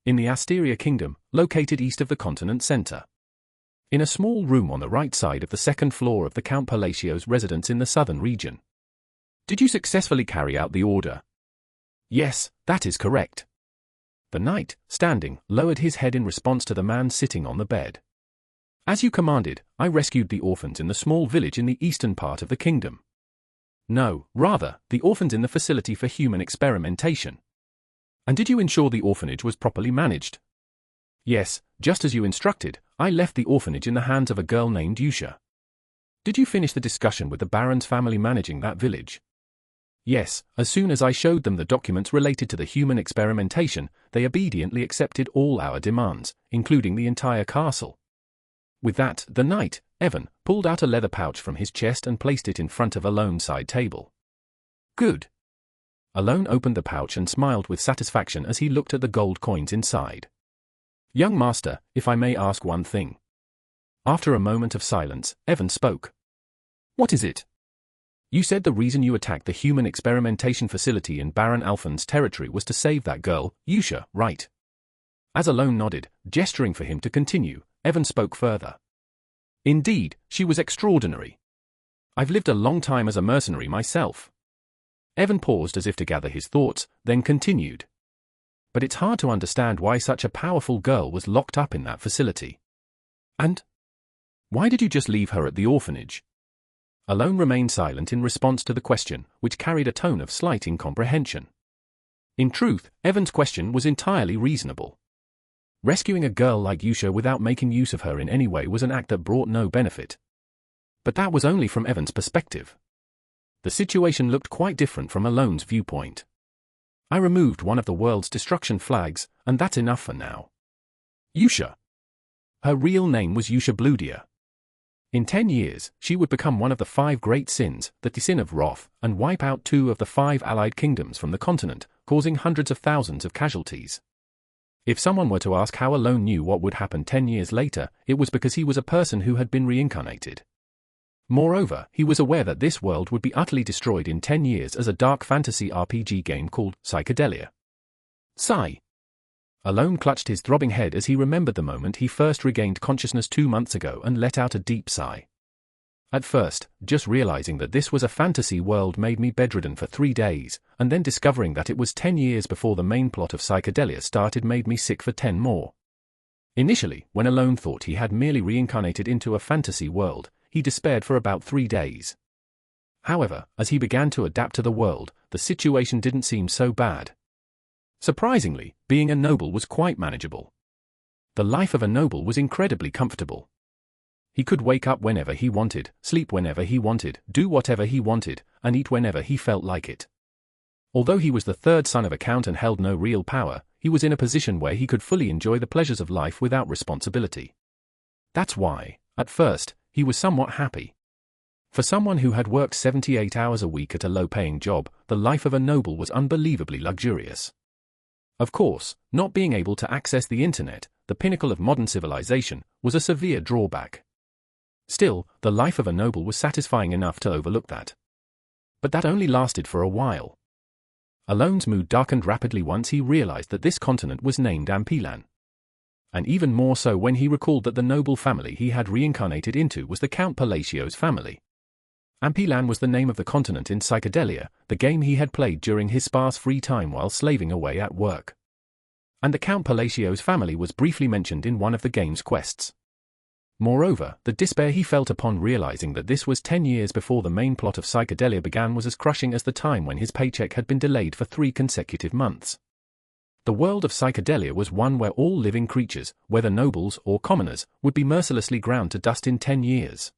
in the Asteria Kingdom, located east of the continent center. In a small room on the right side of the second floor of the Count Palacio's residence in the southern region. Did you successfully carry out the order? Yes, that is correct. The knight, standing, lowered his head in response to the man sitting on the bed. As you commanded, I rescued the orphans in the small village in the eastern part of the kingdom. No, rather, the orphans in the facility for human experimentation. And did you ensure the orphanage was properly managed? Yes, just as you instructed, I left the orphanage in the hands of a girl named Yusha. Did you finish the discussion with the Baron's family managing that village? Yes, as soon as I showed them the documents related to the human experimentation, they obediently accepted all our demands, including the entire castle. With that, the knight, Evan, pulled out a leather pouch from his chest and placed it in front of Alone's side table. Good. Alone opened the pouch and smiled with satisfaction as he looked at the gold coins inside. Young master, if I may ask one thing. After a moment of silence, Evan spoke. What is it? You said the reason you attacked the human experimentation facility in Baron Alphen's territory was to save that girl, Yusha, right? As Alone nodded, gesturing for him to continue, Evan spoke further. Indeed, she was extraordinary. I've lived a long time as a mercenary myself. Evan paused as if to gather his thoughts, then continued. But it's hard to understand why such a powerful girl was locked up in that facility. And? Why did you just leave her at the orphanage? Alone remained silent in response to the question, which carried a tone of slight incomprehension. In truth, Evan's question was entirely reasonable. Rescuing a girl like Yusha without making use of her in any way was an act that brought no benefit. But that was only from Evan's perspective. The situation looked quite different from Alone's viewpoint. I removed one of the world's destruction flags, and that's enough for now. Yusha. Her real name was Yusha Bludia. In 10 years, she would become one of the 5 great sins, the sin of wrath, and wipe out 2 of the 5 allied kingdoms from the continent, causing hundreds of thousands of casualties. If someone were to ask how Alone knew what would happen 10 years later, it was because he was a person who had been reincarnated. Moreover, he was aware that this world would be utterly destroyed in 10 years as a dark fantasy RPG game called Psychedelia. Sigh. Alone clutched his throbbing head as he remembered the moment he first regained consciousness 2 months ago and let out a deep sigh. At first, just realizing that this was a fantasy world made me bedridden for 3 days, and then discovering that it was 10 years before the main plot of Psychedelia started made me sick for 10 more. Initially, when Alone thought he had merely reincarnated into a fantasy world, he despaired for about 3 days. However, as he began to adapt to the world, the situation didn't seem so bad. Surprisingly, being a noble was quite manageable. The life of a noble was incredibly comfortable. He could wake up whenever he wanted, sleep whenever he wanted, do whatever he wanted, and eat whenever he felt like it. Although he was the 3rd son of a count and held no real power, he was in a position where he could fully enjoy the pleasures of life without responsibility. That's why, at first, he was somewhat happy. For someone who had worked 78 hours a week at a low-paying job, the life of a noble was unbelievably luxurious. Of course, not being able to access the internet, the pinnacle of modern civilization, was a severe drawback. Still, the life of a noble was satisfying enough to overlook that. But that only lasted for a while. Alone's mood darkened rapidly once he realized that this continent was named Ampilan. And even more so when he recalled that the noble family he had reincarnated into was the Count Palacio's family. Ampilan was the name of the continent in Psychedelia, the game he had played during his sparse free time while slaving away at work. And the Count Palacio's family was briefly mentioned in one of the game's quests. Moreover, the despair he felt upon realizing that this was 10 years before the main plot of Psychedelia began was as crushing as the time when his paycheck had been delayed for 3 consecutive months. The world of Psychedelia was one where all living creatures, whether nobles or commoners, would be mercilessly ground to dust in 10 years.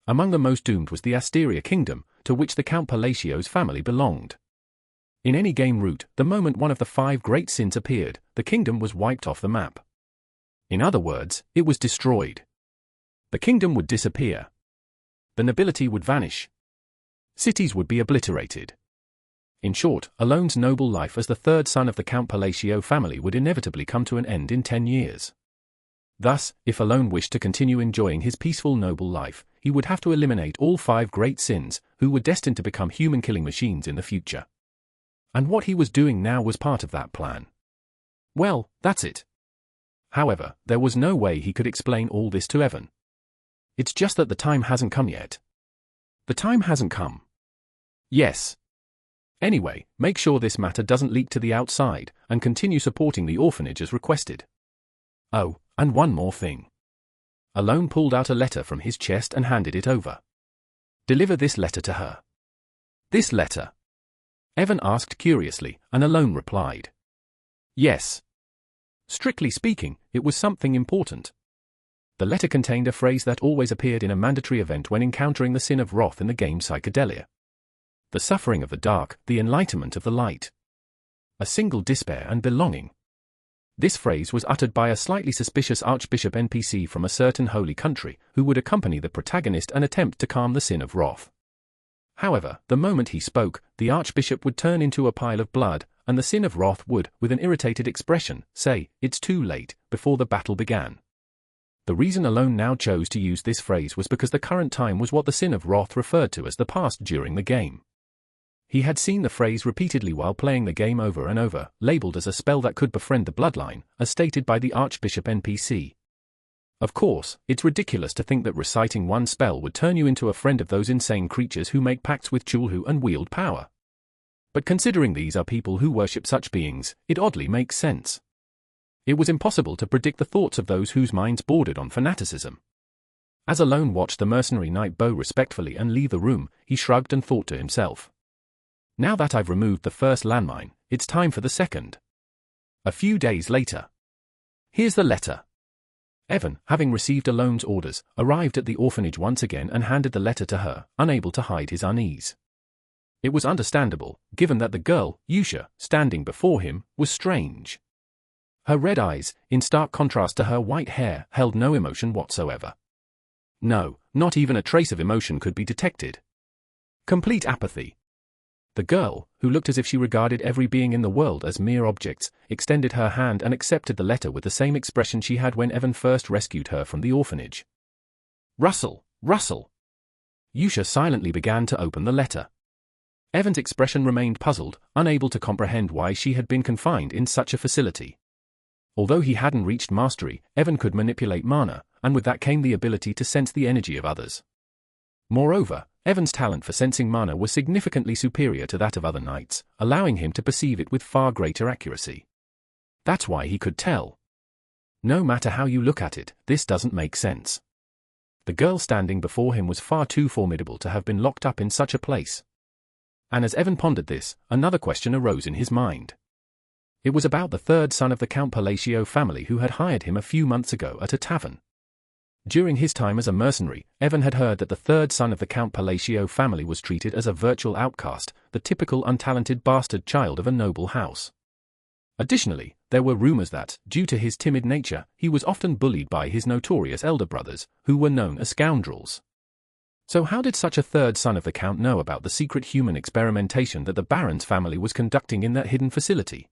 Among the most doomed was the Asteria Kingdom, to which the Count Palacio's family belonged. In any game route, the moment one of the 5 great sins appeared, the kingdom was wiped off the map. In other words, it was destroyed. The kingdom would disappear. The nobility would vanish. Cities would be obliterated. In short, Alone's noble life as the 3rd son of the Count Palacio family would inevitably come to an end in 10 years. Thus, if Alone wished to continue enjoying his peaceful noble life, he would have to eliminate all 5 great sins, who were destined to become human-killing machines in the future. And what he was doing now was part of that plan. Well, that's it. However, there was no way he could explain all this to Evan. It's just that the time hasn't come yet. The time hasn't come. Yes. Anyway, make sure this matter doesn't leak to the outside, and continue supporting the orphanage as requested. Oh, and one more thing. Alone pulled out a letter from his chest and handed it over. Deliver this letter to her. This letter? Evan asked curiously, and Alone replied. Yes. Strictly speaking, it was something important. The letter contained a phrase that always appeared in a mandatory event when encountering the sin of wrath in the game Psychedelia. The suffering of the dark, the enlightenment of the light. A single despair and belonging. This phrase was uttered by a slightly suspicious archbishop NPC from a certain holy country, who would accompany the protagonist and attempt to calm the sin of wrath. However, the moment he spoke, the archbishop would turn into a pile of blood, and the sin of wrath would, with an irritated expression, say, "It's too late," before the battle began. The reason Alone now chose to use this phrase was because the current time was what the sin of wrath referred to as the past during the game. He had seen the phrase repeatedly while playing the game over and over, labeled as a spell that could befriend the bloodline, as stated by the Archbishop NPC. Of course, it's ridiculous to think that reciting one spell would turn you into a friend of those insane creatures who make pacts with Chulhu and wield power. But considering these are people who worship such beings, it oddly makes sense. It was impossible to predict the thoughts of those whose minds bordered on fanaticism. As Alone watched the mercenary knight bow respectfully and leave the room, he shrugged and thought to himself. Now that I've removed the first landmine, it's time for the second. A few days later. Here's the letter. Evan, having received Alone's orders, arrived at the orphanage once again and handed the letter to her, unable to hide his unease. It was understandable, given that the girl, Yusha, standing before him, was strange. Her red eyes, in stark contrast to her white hair, held no emotion whatsoever. No, not even a trace of emotion could be detected. Complete apathy. The girl, who looked as if she regarded every being in the world as mere objects, extended her hand and accepted the letter with the same expression she had when Evan first rescued her from the orphanage. Russell, Russell! Yusha silently began to open the letter. Evan's expression remained puzzled, unable to comprehend why she had been confined in such a facility. Although he hadn't reached mastery, Evan could manipulate mana, and with that came the ability to sense the energy of others. Moreover, Evan's talent for sensing mana was significantly superior to that of other knights, allowing him to perceive it with far greater accuracy. That's why he could tell. No matter how you look at it, this doesn't make sense. The girl standing before him was far too formidable to have been locked up in such a place. And as Evan pondered this, another question arose in his mind. It was about the third son of the Count Palacio family who had hired him a few months ago at a tavern. During his time as a mercenary, Evan had heard that the third son of the Count Palacio family was treated as a virtual outcast, the typical untalented bastard child of a noble house. Additionally, there were rumors that, due to his timid nature, he was often bullied by his notorious elder brothers, who were known as scoundrels. So how did such a third son of the Count know about the secret human experimentation that the Baron's family was conducting in that hidden facility?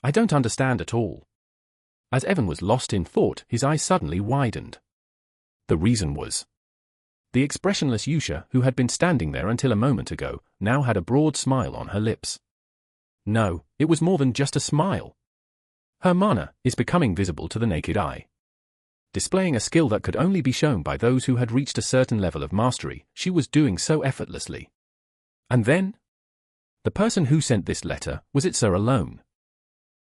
I don't understand at all. As Evan was lost in thought, his eyes suddenly widened. The reason was. The expressionless Yusha, who had been standing there until a moment ago, now had a broad smile on her lips. No, it was more than just a smile. Her mana is becoming visible to the naked eye. Displaying a skill that could only be shown by those who had reached a certain level of mastery, she was doing so effortlessly. And then? The person who sent this letter, was it Sir Alone?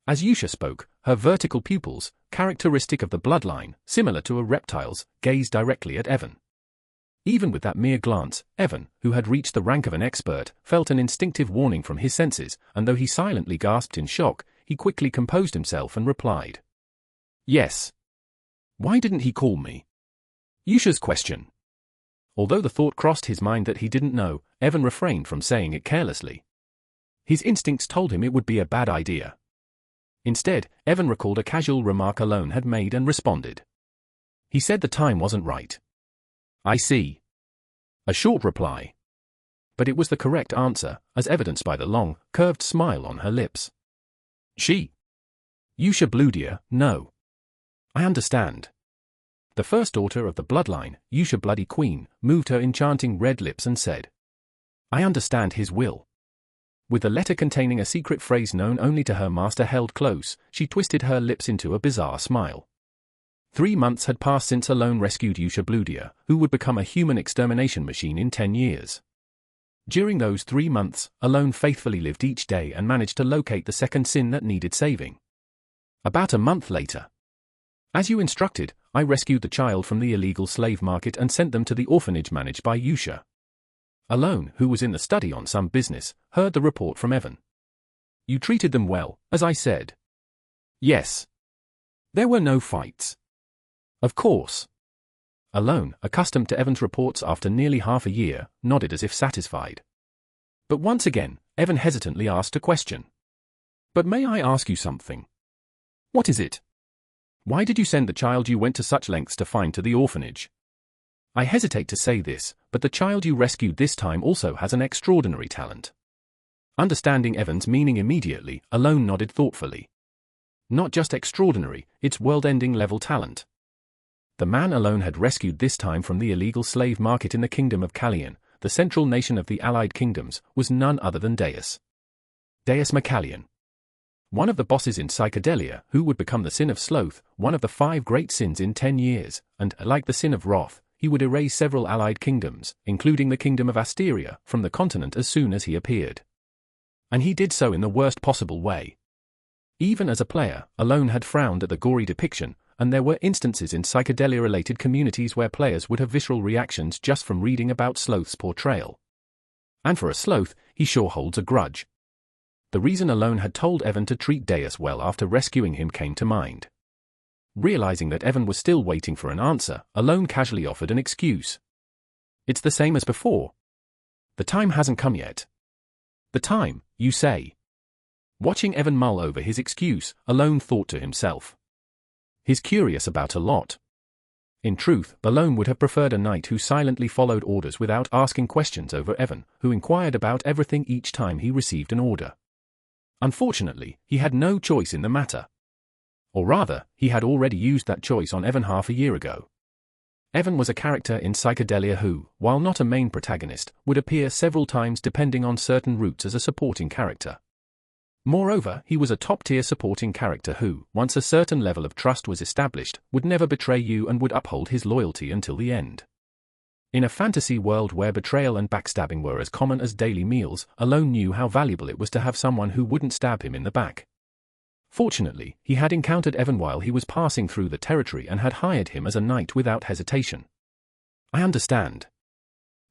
As Yusha spoke, her vertical pupils, characteristic of the bloodline, similar to a reptile's, gazed directly at Evan. Even with that mere glance, Evan, who had reached the rank of an expert, felt an instinctive warning from his senses, and though he silently gasped in shock, he quickly composed himself and replied. Yes. Why didn't he call me? Yusha's question. Although the thought crossed his mind that he didn't know, Evan refrained from saying it carelessly. His instincts told him it would be a bad idea. Instead, Evan recalled a casual remark Alone had made and responded. He said the time wasn't right. I see. A short reply. But it was the correct answer, as evidenced by the long, curved smile on her lips. She. Yusha Bludia, no. I understand. The first daughter of the bloodline, Yusha Bloody Queen, moved her enchanting red lips and said. I understand his will. With the letter containing a secret phrase known only to her master held close, she twisted her lips into a bizarre smile. 3 months had passed since Alone rescued Yusha Bludia, who would become a human extermination machine in 10 years. During those 3 months, Alone faithfully lived each day and managed to locate the second sin that needed saving. About a month later, as you instructed, I rescued the child from the illegal slave market and sent them to the orphanage managed by Yusha. Alone, who was in the study on some business, heard the report from Evan. You treated them well, as I said. Yes. There were no fights. Of course. Alone, accustomed to Evan's reports after nearly half a year, nodded as if satisfied. But once again, Evan hesitantly asked a question. But may I ask you something? What is it? Why did you send the child you went to such lengths to find to the orphanage? I hesitate to say this, but the child you rescued this time also has an extraordinary talent. Understanding Evan's meaning immediately, Alone nodded thoughtfully. Not just extraordinary, it's world-ending level talent. The man Alone had rescued this time from the illegal slave market in the kingdom of Kallian, the central nation of the Allied Kingdoms, was none other than Deus. Deus Macallion. One of the bosses in Psychedelia, who would become the sin of sloth, one of the 5 great sins in 10 years, and, like the sin of wrath, he would erase several allied kingdoms, including the kingdom of Asteria, from the continent as soon as he appeared. And he did so in the worst possible way. Even as a player, Alone had frowned at the gory depiction, and there were instances in Psychedelia-related communities where players would have visceral reactions just from reading about Sloth's portrayal. And for a sloth, he sure holds a grudge. The reason Alone had told Evan to treat Deus well after rescuing him came to mind. Realizing that Evan was still waiting for an answer, Alone casually offered an excuse. It's the same as before. The time hasn't come yet. The time, you say? Watching Evan mull over his excuse, Alone thought to himself. He's curious about a lot. In truth, Alone would have preferred a knight who silently followed orders without asking questions over Evan, who inquired about everything each time he received an order. Unfortunately, he had no choice in the matter. Or rather, he had already used that choice on Evan half a year ago. Evan was a character in Psychedelia who, while not a main protagonist, would appear several times depending on certain routes as a supporting character. Moreover, he was a top-tier supporting character who, once a certain level of trust was established, would never betray you and would uphold his loyalty until the end. In a fantasy world where betrayal and backstabbing were as common as daily meals, Alone knew how valuable it was to have someone who wouldn't stab him in the back. Fortunately, he had encountered Evan while he was passing through the territory and had hired him as a knight without hesitation. I understand.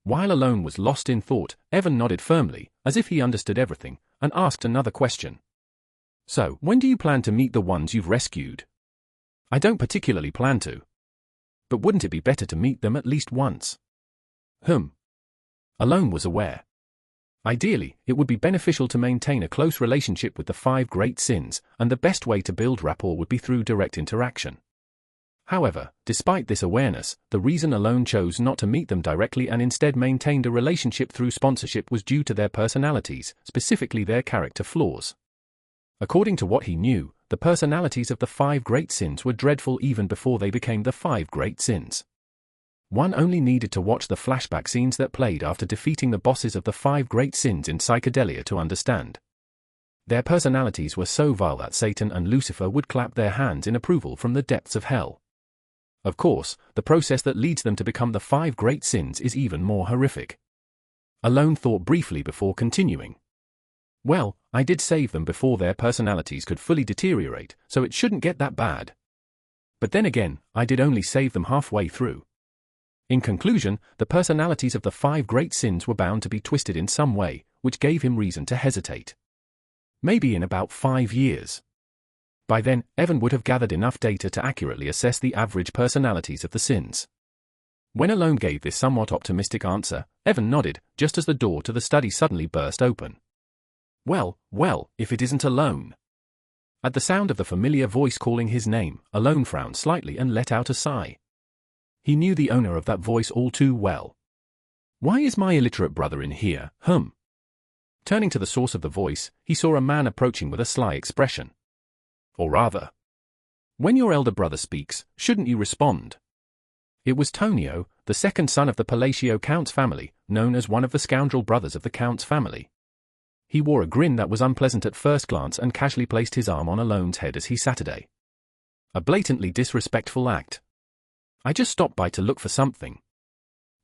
While Alone was lost in thought, Evan nodded firmly, as if he understood everything, and asked another question. So, when do you plan to meet the ones you've rescued? I don't particularly plan to. But wouldn't it be better to meet them at least once? Alone was aware. Ideally, it would be beneficial to maintain a close relationship with the 5 great sins, and the best way to build rapport would be through direct interaction. However, despite this awareness, the reason Alone chose not to meet them directly and instead maintained a relationship through sponsorship was due to their personalities, specifically their character flaws. According to what he knew, the personalities of the 5 great sins were dreadful even before they became the 5 great sins. One only needed to watch the flashback scenes that played after defeating the bosses of the 5 great sins in Psychedelia to understand. Their personalities were so vile that Satan and Lucifer would clap their hands in approval from the depths of hell. Of course, the process that leads them to become the 5 great sins is even more horrific. Alone thought briefly before continuing. Well, I did save them before their personalities could fully deteriorate, so it shouldn't get that bad. But then again, I did only save them halfway through. In conclusion, the personalities of the 5 great sins were bound to be twisted in some way, which gave him reason to hesitate. Maybe in about 5 years. By then, Evan would have gathered enough data to accurately assess the average personalities of the sins. When Alone gave this somewhat optimistic answer, Evan nodded, just as the door to the study suddenly burst open. Well, if it isn't Alone. At the sound of the familiar voice calling his name, Alone frowned slightly and let out a sigh. He knew the owner of that voice all too well. Why is my illiterate brother in here, Turning to the source of the voice, he saw a man approaching with a sly expression. Or rather, when your elder brother speaks, shouldn't you respond? It was Tonio, the second son of the Palacio Count's family, known as one of the scoundrel brothers of the Count's family. He wore a grin that was unpleasant at first glance and casually placed his arm on Alone's head as he Saturday. A blatantly disrespectful act. I just stopped by to look for something.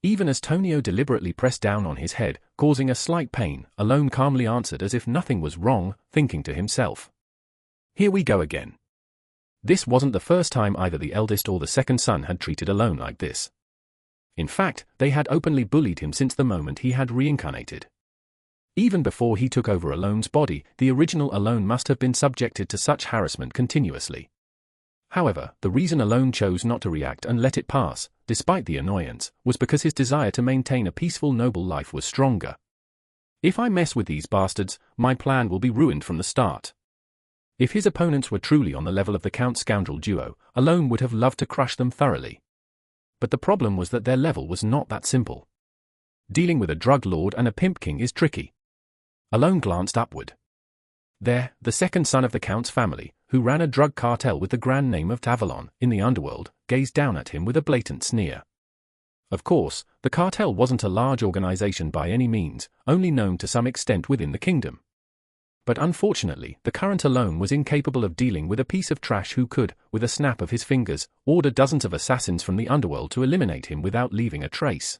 Even as Tonio deliberately pressed down on his head, causing a slight pain, Alone calmly answered as if nothing was wrong, thinking to himself. Here we go again. This wasn't the first time either the eldest or the second son had treated Alone like this. In fact, they had openly bullied him since the moment he had reincarnated. Even before he took over Alone's body, the original Alone must have been subjected to such harassment continuously. However, the reason Alone chose not to react and let it pass, despite the annoyance, was because his desire to maintain a peaceful noble life was stronger. If I mess with these bastards, my plan will be ruined from the start. If his opponents were truly on the level of the Count Scoundrel duo, Alone would have loved to crush them thoroughly. But the problem was that their level was not that simple. Dealing with a drug lord and a pimp king is tricky. Alone glanced upward. There, the second son of the Count's family, who ran a drug cartel with the grand name of Tavalon in the underworld, gazed down at him with a blatant sneer. Of course, the cartel wasn't a large organization by any means, only known to some extent within the kingdom. But unfortunately, the current Alone was incapable of dealing with a piece of trash who could, with a snap of his fingers, order dozens of assassins from the underworld to eliminate him without leaving a trace.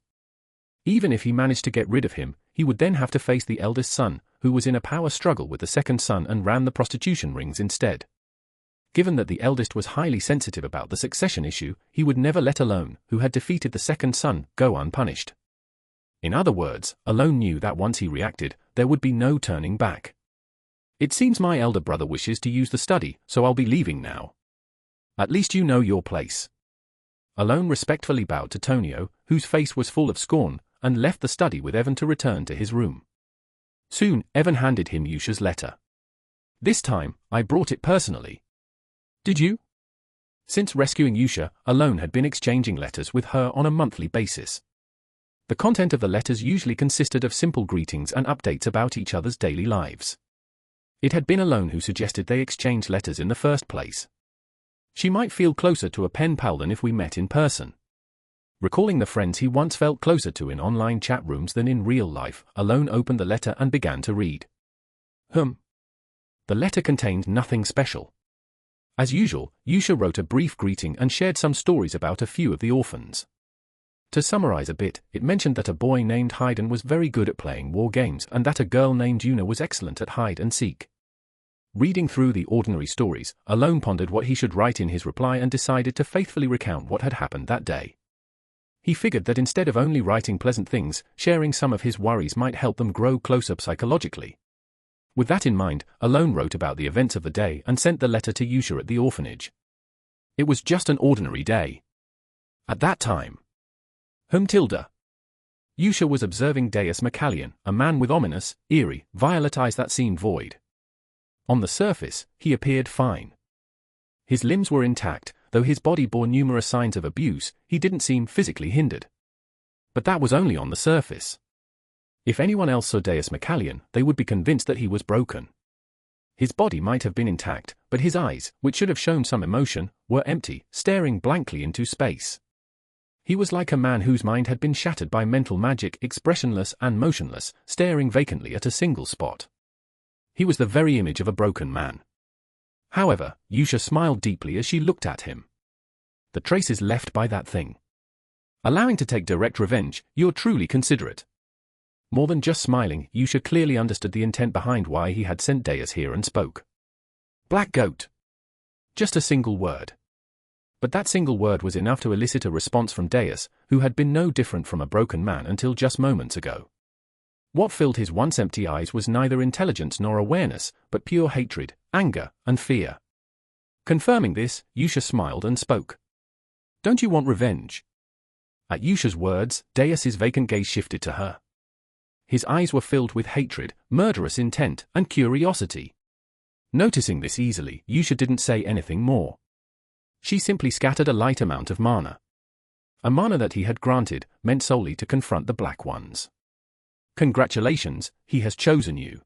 Even if he managed to get rid of him, he would then have to face the eldest son, who was in a power struggle with the second son and ran the prostitution rings instead. Given that the eldest was highly sensitive about the succession issue, he would never let Alone, who had defeated the second son, go unpunished. In other words, Alone knew that once he reacted, there would be no turning back. It seems my elder brother wishes to use the study, so I'll be leaving now. At least you know your place. Alone respectfully bowed to Tonio, whose face was full of scorn, and left the study with Evan to return to his room. Soon, Evan handed him Yusha's letter. This time, I brought it personally. Did you? Since rescuing Yusha, Alone had been exchanging letters with her on a monthly basis. The content of the letters usually consisted of simple greetings and updates about each other's daily lives. It had been Alone who suggested they exchange letters in the first place. She might feel closer to a pen pal than if we met in person. Recalling the friends he once felt closer to in online chat rooms than in real life, Alone opened the letter and began to read. The letter contained nothing special. As usual, Yusha wrote a brief greeting and shared some stories about a few of the orphans. To summarize a bit, it mentioned that a boy named Hayden was very good at playing war games and that a girl named Yuna was excellent at hide and seek. Reading through the ordinary stories, Alone pondered what he should write in his reply and decided to faithfully recount what had happened that day. He figured that instead of only writing pleasant things, sharing some of his worries might help them grow closer psychologically. With that in mind, Alone wrote about the events of the day and sent the letter to Yusha at the orphanage. It was just an ordinary day. At that time, Yusha was observing Deus Macallion, a man with ominous, eerie, violet eyes that seemed void. On the surface, he appeared fine. His limbs were intact, though his body bore numerous signs of abuse, he didn't seem physically hindered. But that was only on the surface. If anyone else saw Deus Macallion, they would be convinced that he was broken. His body might have been intact, but his eyes, which should have shown some emotion, were empty, staring blankly into space. He was like a man whose mind had been shattered by mental magic, expressionless and motionless, staring vacantly at a single spot. He was the very image of a broken man. However, Yusha smiled deeply as she looked at him. The traces left by that thing. Allowing to take direct revenge, you're truly considerate. More than just smiling, Yusha clearly understood the intent behind why he had sent Deus here and spoke. Black goat. Just a single word. But that single word was enough to elicit a response from Deus, who had been no different from a broken man until just moments ago. What filled his once empty eyes was neither intelligence nor awareness, but pure hatred, anger, and fear. Confirming this, Yusha smiled and spoke. Don't you want revenge? At Yusha's words, Deus's vacant gaze shifted to her. His eyes were filled with hatred, murderous intent, and curiosity. Noticing this easily, Yusha didn't say anything more. She simply scattered a light amount of mana. A mana that he had granted, meant solely to confront the Black Ones. Congratulations, he has chosen you.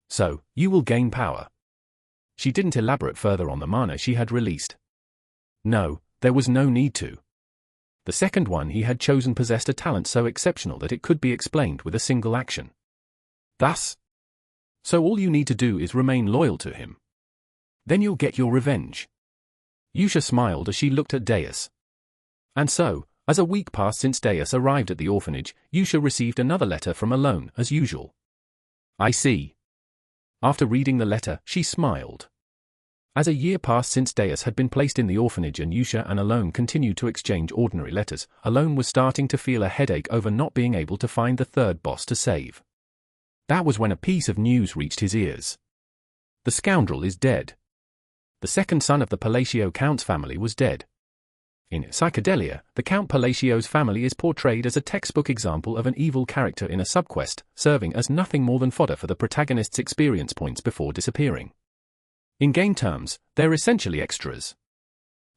So, you will gain power. She didn't elaborate further on the mana she had released. No, there was no need to. The second one he had chosen possessed a talent so exceptional that it could be explained with a single action. Thus, So all you need to do is remain loyal to him. Then you'll get your revenge. Yusha smiled as she looked at Deus. And so, as a week passed since Deus arrived at the orphanage, Yusha received another letter from Alone, as usual. I see. After reading the letter, she smiled. As a year passed since Deus had been placed in the orphanage and Yusha and Alone continued to exchange ordinary letters, Alone was starting to feel a headache over not being able to find the third boss to save. That was when a piece of news reached his ears. The scoundrel is dead. The second son of the Palacio Count's family was dead. In Psychedelia, the Count Palacio's family is portrayed as a textbook example of an evil character in a subquest, serving as nothing more than fodder for the protagonist's experience points before disappearing. In game terms, they're essentially extras.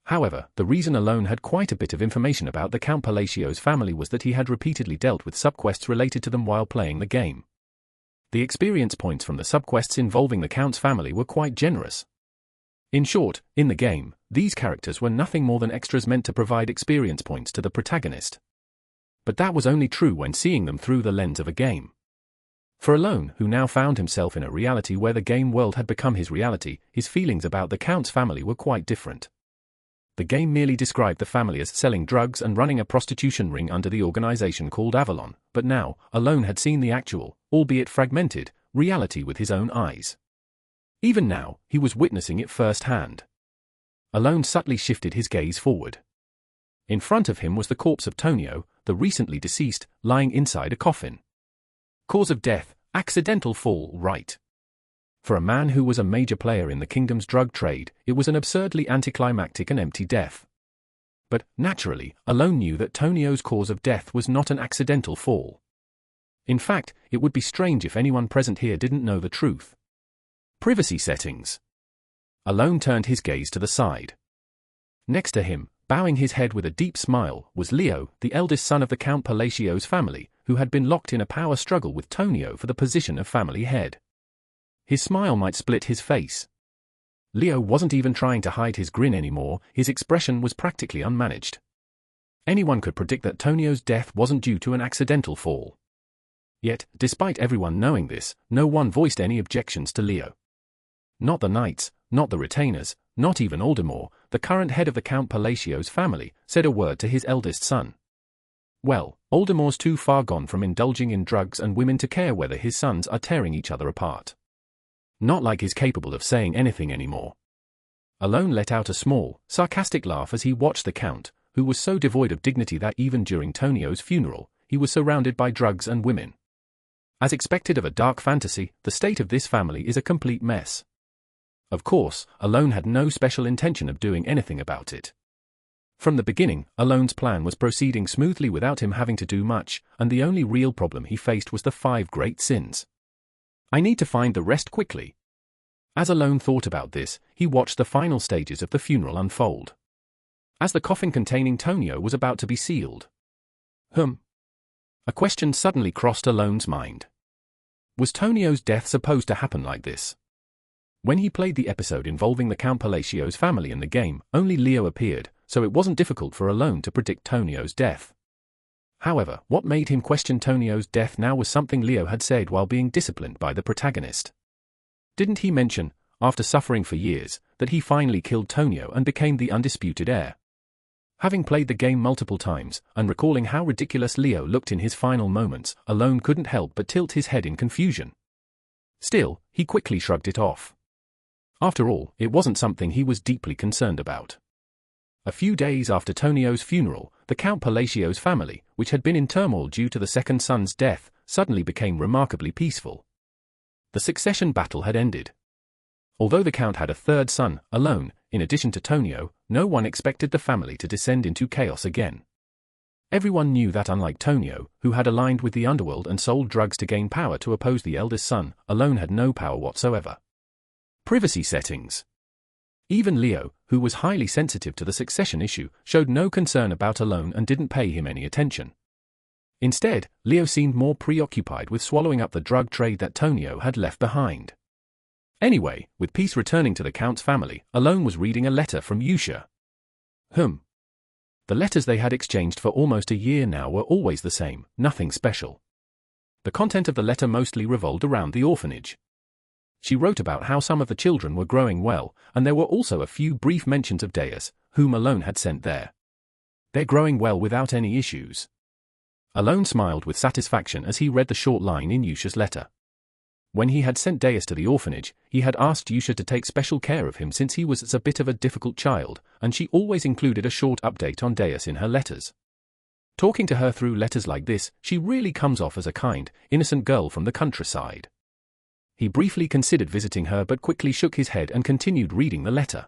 However, the reason Alone had quite a bit of information about the Count Palacio's family was that he had repeatedly dealt with subquests related to them while playing the game. The experience points from the subquests involving the Count's family were quite generous. In short, in the game, these characters were nothing more than extras meant to provide experience points to the protagonist. But that was only true when seeing them through the lens of a game. For Alone, who now found himself in a reality where the game world had become his reality, his feelings about the Count's family were quite different. The game merely described the family as selling drugs and running a prostitution ring under the organization called Avalon, but now, Alone had seen the actual, albeit fragmented, reality with his own eyes. Even now, he was witnessing it firsthand. Alone subtly shifted his gaze forward. In front of him was the corpse of Tonio, the recently deceased, lying inside a coffin. Cause of death, accidental fall, right. For a man who was a major player in the kingdom's drug trade, it was an absurdly anticlimactic and empty death. But, naturally, Alone knew that Tonio's cause of death was not an accidental fall. In fact, it would be strange if anyone present here didn't know the truth. Privacy settings. Alone turned his gaze to the side. Next to him, bowing his head with a deep smile, was Leo, the eldest son of the Count Palacio's family, who had been locked in a power struggle with Tonio for the position of family head. His smile might split his face. Leo wasn't even trying to hide his grin anymore, his expression was practically unmanaged. Anyone could predict that Tonio's death wasn't due to an accidental fall. Yet, despite everyone knowing this, no one voiced any objections to Leo. Not the knights, not the retainers, not even Aldemar, the current head of the Count Palacio's family, said a word to his eldest son. Well, Aldemar's too far gone from indulging in drugs and women to care whether his sons are tearing each other apart. Not like he's capable of saying anything anymore. Alone let out a small, sarcastic laugh as he watched the Count, who was so devoid of dignity that even during Tonio's funeral, he was surrounded by drugs and women. As expected of a dark fantasy, the state of this family is a complete mess. Of course, Alone had no special intention of doing anything about it. From the beginning, Alone's plan was proceeding smoothly without him having to do much, and the only real problem he faced was the 5 great sins. I need to find the rest quickly. As Alone thought about this, he watched the final stages of the funeral unfold. As the coffin containing Tonio was about to be sealed. A question suddenly crossed Alone's mind. Was Tonio's death supposed to happen like this? When he played the episode involving the Count Palacio's family in the game, only Leo appeared, so it wasn't difficult for Alone to predict Tonio's death. However, what made him question Tonio's death now was something Leo had said while being disciplined by the protagonist. Didn't he mention, after suffering for years, that he finally killed Tonio and became the undisputed heir? Having played the game multiple times, and recalling how ridiculous Leo looked in his final moments, Alone couldn't help but tilt his head in confusion. Still, he quickly shrugged it off. After all, it wasn't something he was deeply concerned about. A few days after Tonio's funeral, the Count Palacio's family, which had been in turmoil due to the second son's death, suddenly became remarkably peaceful. The succession battle had ended. Although the Count had a third son, Alone, in addition to Tonio, no one expected the family to descend into chaos again. Everyone knew that unlike Tonio, who had aligned with the underworld and sold drugs to gain power to oppose the eldest son, Alone had no power whatsoever. Privacy settings. Even Leo, who was highly sensitive to the succession issue, showed no concern about Alone and didn't pay him any attention. Instead, Leo seemed more preoccupied with swallowing up the drug trade that Tonio had left behind. Anyway, with peace returning to the Count's family, Alone was reading a letter from Yusha. The letters they had exchanged for almost a year now were always the same, nothing special. The content of the letter mostly revolved around the orphanage. She wrote about how some of the children were growing well, and there were also a few brief mentions of Deus, whom Alone had sent there. They're growing well without any issues. Alone smiled with satisfaction as he read the short line in Yusha's letter. When he had sent Deus to the orphanage, he had asked Yusha to take special care of him since he was a bit of a difficult child, and she always included a short update on Deus in her letters. Talking to her through letters like this, she really comes off as a kind, innocent girl from the countryside. He briefly considered visiting her but quickly shook his head and continued reading the letter.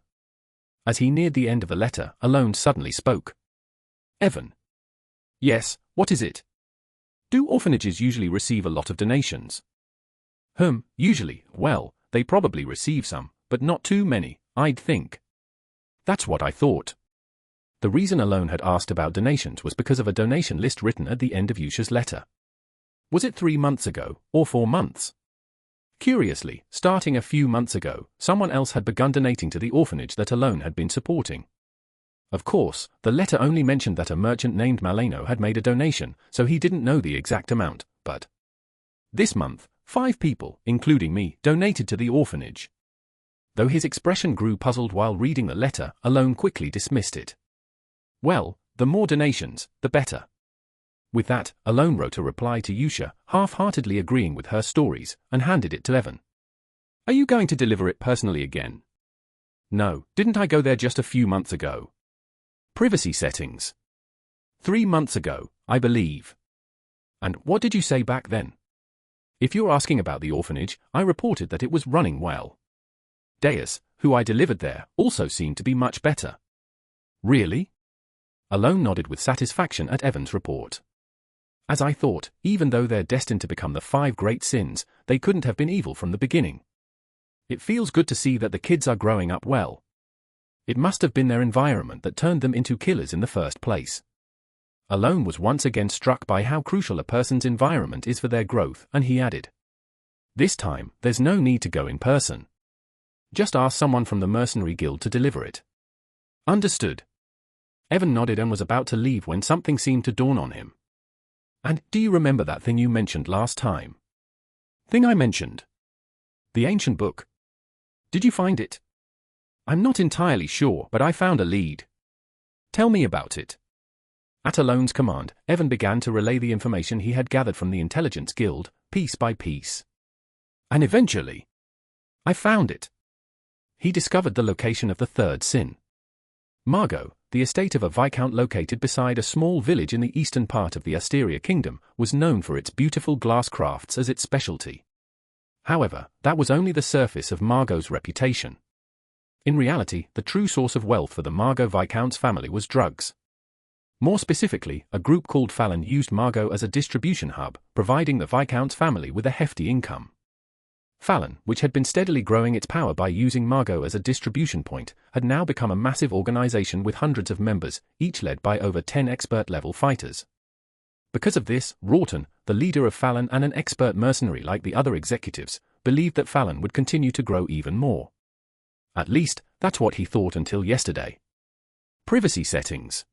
As he neared the end of the letter, Alone suddenly spoke. Evan. Yes, what is it? Do orphanages usually receive a lot of donations? Usually, well, they probably receive some, but not too many, I'd think. That's what I thought. The reason Alone had asked about donations was because of a donation list written at the end of Yusha's letter. Was it 3 months ago, or 4 months? Curiously, starting a few months ago, someone else had begun donating to the orphanage that Alone had been supporting. Of course, the letter only mentioned that a merchant named Maleno had made a donation, so he didn't know the exact amount, but this month, 5 people, including me, donated to the orphanage. Though his expression grew puzzled while reading the letter, Alone quickly dismissed it. Well, the more donations, the better. With that, Alone wrote a reply to Yusha, half-heartedly agreeing with her stories, and handed it to Evan. Are you going to deliver it personally again? No, didn't I go there just a few months ago? Privacy settings. 3 months ago, I believe. And what did you say back then? If you're asking about the orphanage, I reported that it was running well. Deus, who I delivered there, also seemed to be much better. Really? Alone nodded with satisfaction at Evan's report. As I thought, even though they're destined to become the 5 great sins, they couldn't have been evil from the beginning. It feels good to see that the kids are growing up well. It must have been their environment that turned them into killers in the first place. Alone was once again struck by how crucial a person's environment is for their growth, and he added, this time, there's no need to go in person. Just ask someone from the mercenary guild to deliver it. Understood. Evan nodded and was about to leave when something seemed to dawn on him. And do you remember that thing you mentioned last time? Thing I mentioned? The ancient book. Did you find it? I'm not entirely sure, but I found a lead. Tell me about it. At Alone's command, Evan began to relay the information he had gathered from the Intelligence Guild, piece by piece. And eventually, I found it. He discovered the location of the 3rd sin. Margot, the estate of a viscount located beside a small village in the eastern part of the Asteria Kingdom, was known for its beautiful glass crafts as its specialty. However, that was only the surface of Margot's reputation. In reality, the true source of wealth for the Margot Viscount's family was drugs. More specifically, a group called Fallon used Margot as a distribution hub, providing the Viscount's family with a hefty income. Fallon, which had been steadily growing its power by using Margot as a distribution point, had now become a massive organization with hundreds of members, each led by over 10 expert-level fighters. Because of this, Rawton, the leader of Fallon and an expert mercenary like the other executives, believed that Fallon would continue to grow even more. At least, that's what he thought until yesterday. Privacy settings.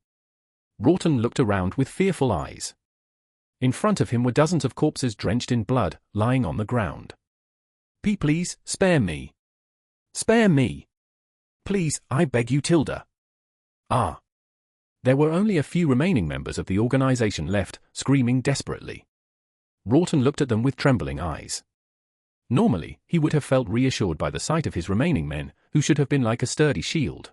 Rawton looked around with fearful eyes. In front of him were dozens of corpses drenched in blood, lying on the ground. Please, spare me. Spare me. Please, I beg you, Tilda. Ah. There were only a few remaining members of the organization left, screaming desperately. Rawton looked at them with trembling eyes. Normally, he would have felt reassured by the sight of his remaining men, who should have been like a sturdy shield.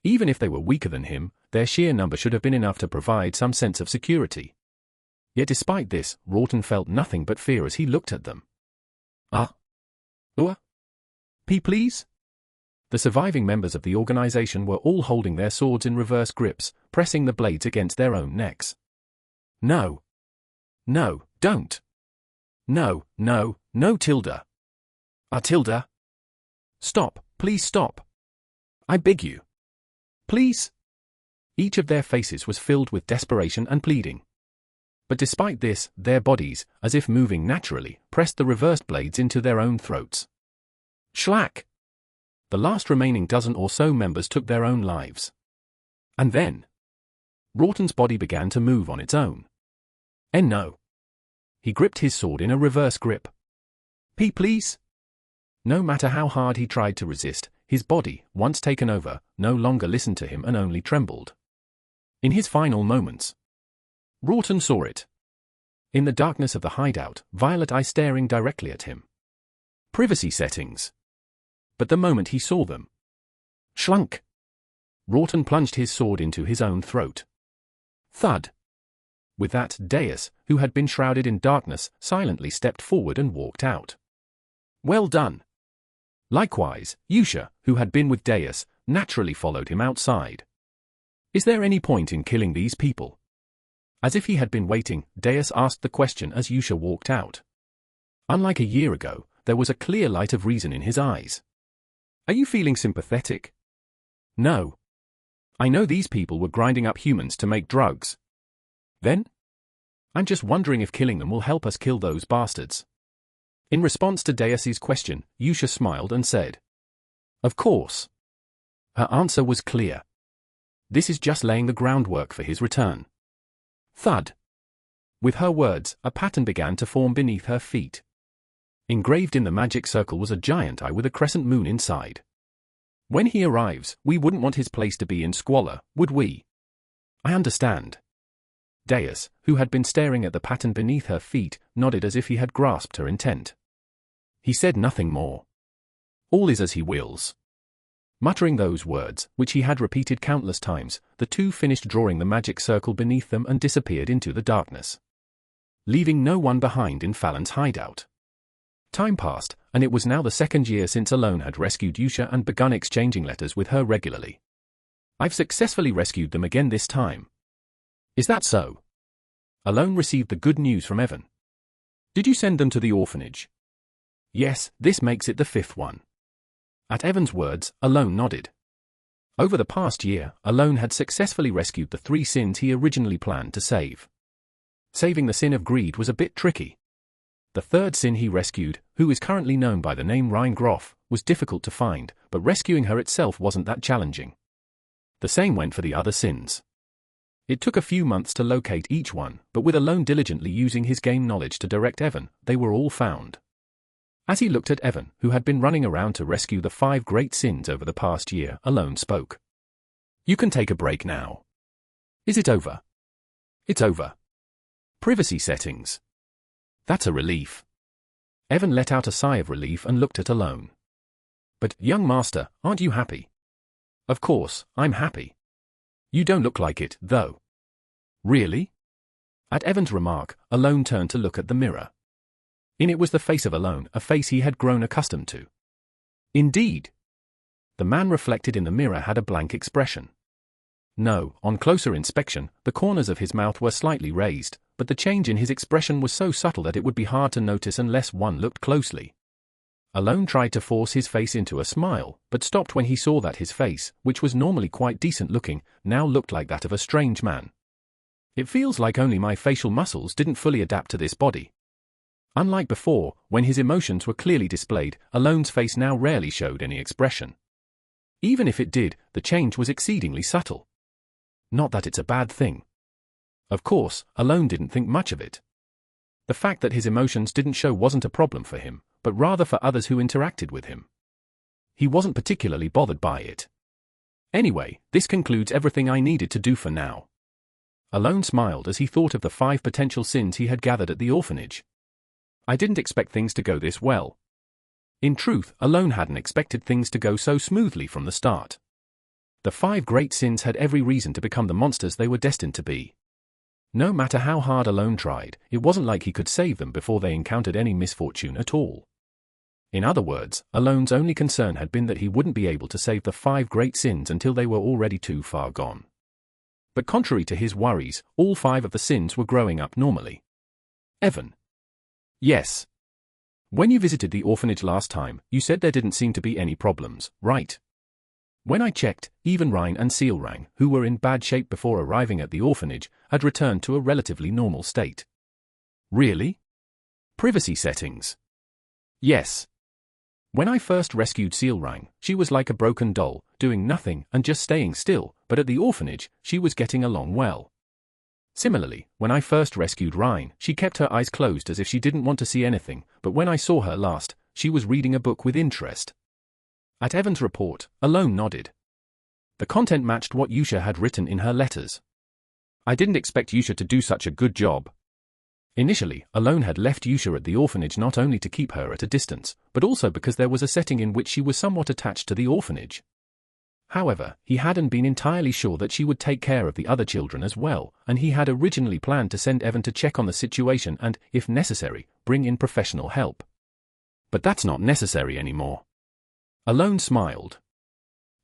Even if they were weaker than him, their sheer number should have been enough to provide some sense of security. Yet despite this, Rawton felt nothing but fear as he looked at them. Please? The surviving members of the organization were all holding their swords in reverse grips, pressing the blades against their own necks. No. No, don't. No, Tilda. Tilda. Stop, please stop. I beg you. Please? Each of their faces was filled with desperation and pleading. But despite this, their bodies, as if moving naturally, pressed the reversed blades into their own throats. Schlack! The last remaining dozen or so members took their own lives. And then, Rawton's body began to move on its own. No. He gripped his sword in a reverse grip. Please? No matter how hard he tried to resist, his body, once taken over, no longer listened to him and only trembled. In his final moments, Rawton saw it. In the darkness of the hideout, violet eyes staring directly at him. Privacy settings. But the moment he saw them, shrunk. Rawton plunged his sword into his own throat. Thud. With that, Deus, who had been shrouded in darkness, silently stepped forward and walked out. Well done. Likewise, Yusha, who had been with Deus, naturally followed him outside. Is there any point in killing these people? As if he had been waiting, Deus asked the question as Yusha walked out. Unlike a year ago, there was a clear light of reason in his eyes. Are you feeling sympathetic? No. I know these people were grinding up humans to make drugs. Then? I'm just wondering if killing them will help us kill those bastards. In response to Deus's question, Yusha smiled and said, of course. Her answer was clear. This is just laying the groundwork for his return. Thud. With her words, a pattern began to form beneath her feet. Engraved in the magic circle was a giant eye with a crescent moon inside. When he arrives, we wouldn't want his place to be in squalor, would we? I understand. Deus, who had been staring at the pattern beneath her feet, nodded as if he had grasped her intent. He said nothing more. All is as he wills. Muttering those words, which he had repeated countless times, the two finished drawing the magic circle beneath them and disappeared into the darkness, leaving no one behind in Fallon's hideout. Time passed, and it was now the second year since Alone had rescued Yusha and begun exchanging letters with her regularly. I've successfully rescued them again this time. Is that so? Alone received the good news from Evan. Did you send them to the orphanage? Yes, this makes it the fifth one. At Evan's words, Alone nodded. Over the past year, Alone had successfully rescued the 3 sins he originally planned to save. Saving the sin of greed was a bit tricky. The third sin he rescued, who is currently known by the name Rhine Groff, was difficult to find, but rescuing her itself wasn't that challenging. The same went for the other sins. It took a few months to locate each one, but with Alone diligently using his game knowledge to direct Evan, they were all found. As he looked at Evan, who had been running around to rescue the 5 great sins over the past year, Alone spoke. You can take a break now. Is it over? It's over. Privacy settings. That's a relief. Evan let out a sigh of relief and looked at Alone. But, young master, aren't you happy? Of course, I'm happy. You don't look like it, though. Really? At Evan's remark, Alone turned to look at the mirror. In it was the face of Alone, a face he had grown accustomed to. Indeed. The man reflected in the mirror had a blank expression. No, on closer inspection, the corners of his mouth were slightly raised, but the change in his expression was so subtle that it would be hard to notice unless one looked closely. Alone tried to force his face into a smile, but stopped when he saw that his face, which was normally quite decent looking, now looked like that of a strange man. It feels like only my facial muscles didn't fully adapt to this body. Unlike before, when his emotions were clearly displayed, Alone's face now rarely showed any expression. Even if it did, the change was exceedingly subtle. Not that it's a bad thing. Of course, Alone didn't think much of it. The fact that his emotions didn't show wasn't a problem for him, but rather for others who interacted with him. He wasn't particularly bothered by it. Anyway, this concludes everything I needed to do for now. Alone smiled as he thought of the 5 potential sins he had gathered at the orphanage. I didn't expect things to go this well. In truth, Alone hadn't expected things to go so smoothly from the start. The 5 great sins had every reason to become the monsters they were destined to be. No matter how hard Alone tried, it wasn't like he could save them before they encountered any misfortune at all. In other words, Alone's only concern had been that he wouldn't be able to save the 5 great sins until they were already too far gone. But contrary to his worries, all 5 of the sins were growing up normally. Evan. Yes. When you visited the orphanage last time, you said there didn't seem to be any problems, right? When I checked, even Rhine and Sealrang, who were in bad shape before arriving at the orphanage, had returned to a relatively normal state. Really? Privacy settings. Yes. When I first rescued Sealrang, she was like a broken doll, doing nothing and just staying still, but at the orphanage, she was getting along well. Similarly, when I first rescued Rhine, she kept her eyes closed as if she didn't want to see anything, but when I saw her last, she was reading a book with interest. At Evan's report, Alone nodded. The content matched what Yusha had written in her letters. I didn't expect Yusha to do such a good job. Initially, Alone had left Yusha at the orphanage not only to keep her at a distance, but also because there was a setting in which she was somewhat attached to the orphanage. However, he hadn't been entirely sure that she would take care of the other children as well, and he had originally planned to send Evan to check on the situation and, if necessary, bring in professional help. But that's not necessary anymore. Alone smiled.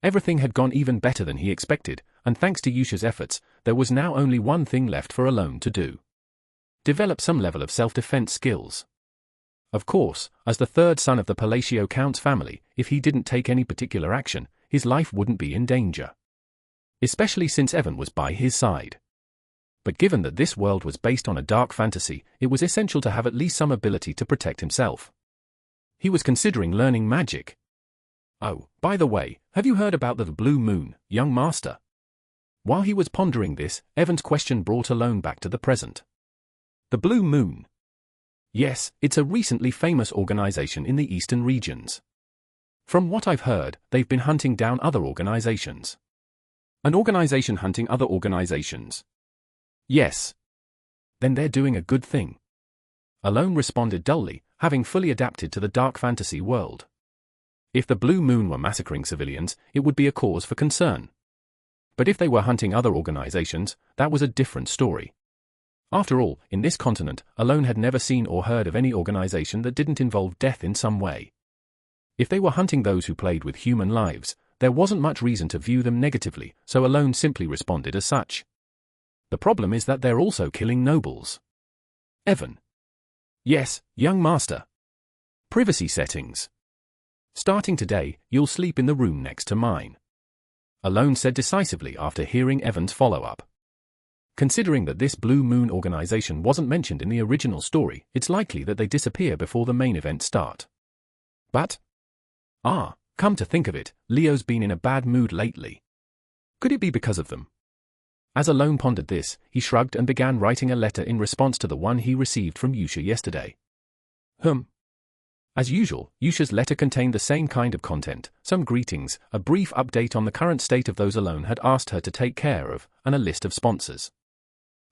Everything had gone even better than he expected, and thanks to Yusha's efforts, there was now only one thing left for Alone to do. Develop some level of self-defense skills. Of course, as the third son of the Palacio Count's family, if he didn't take any particular action, his life wouldn't be in danger. Especially since Evan was by his side. But given that this world was based on a dark fantasy, it was essential to have at least some ability to protect himself. He was considering learning magic. Oh, by the way, have you heard about the blue moon, young master? While he was pondering this, Evan's question brought Alone back to the present. The blue moon. Yes, it's a recently famous organization in the eastern regions. From what I've heard, they've been hunting down other organizations. An organization hunting other organizations? Yes. Then they're doing a good thing. Alone responded dully, having fully adapted to the dark fantasy world. If the Blue Moon were massacring civilians, it would be a cause for concern. But if they were hunting other organizations, that was a different story. After all, in this continent, Alone had never seen or heard of any organization that didn't involve death in some way. If they were hunting those who played with human lives, there wasn't much reason to view them negatively, so Alone simply responded as such. The problem is that they're also killing nobles. Evan. Yes, young master. Privacy settings. Starting today, you'll sleep in the room next to mine. Alone said decisively after hearing Evan's follow-up. Considering that this Blue Moon organization wasn't mentioned in the original story, it's likely that they disappear before the main event start. But? Come to think of it, Leo's been in a bad mood lately. Could it be because of them? As Alone pondered this, he shrugged and began writing a letter in response to the one he received from Yusha yesterday. As usual, Yusha's letter contained the same kind of content, some greetings, a brief update on the current state of those Alone had asked her to take care of, and a list of sponsors.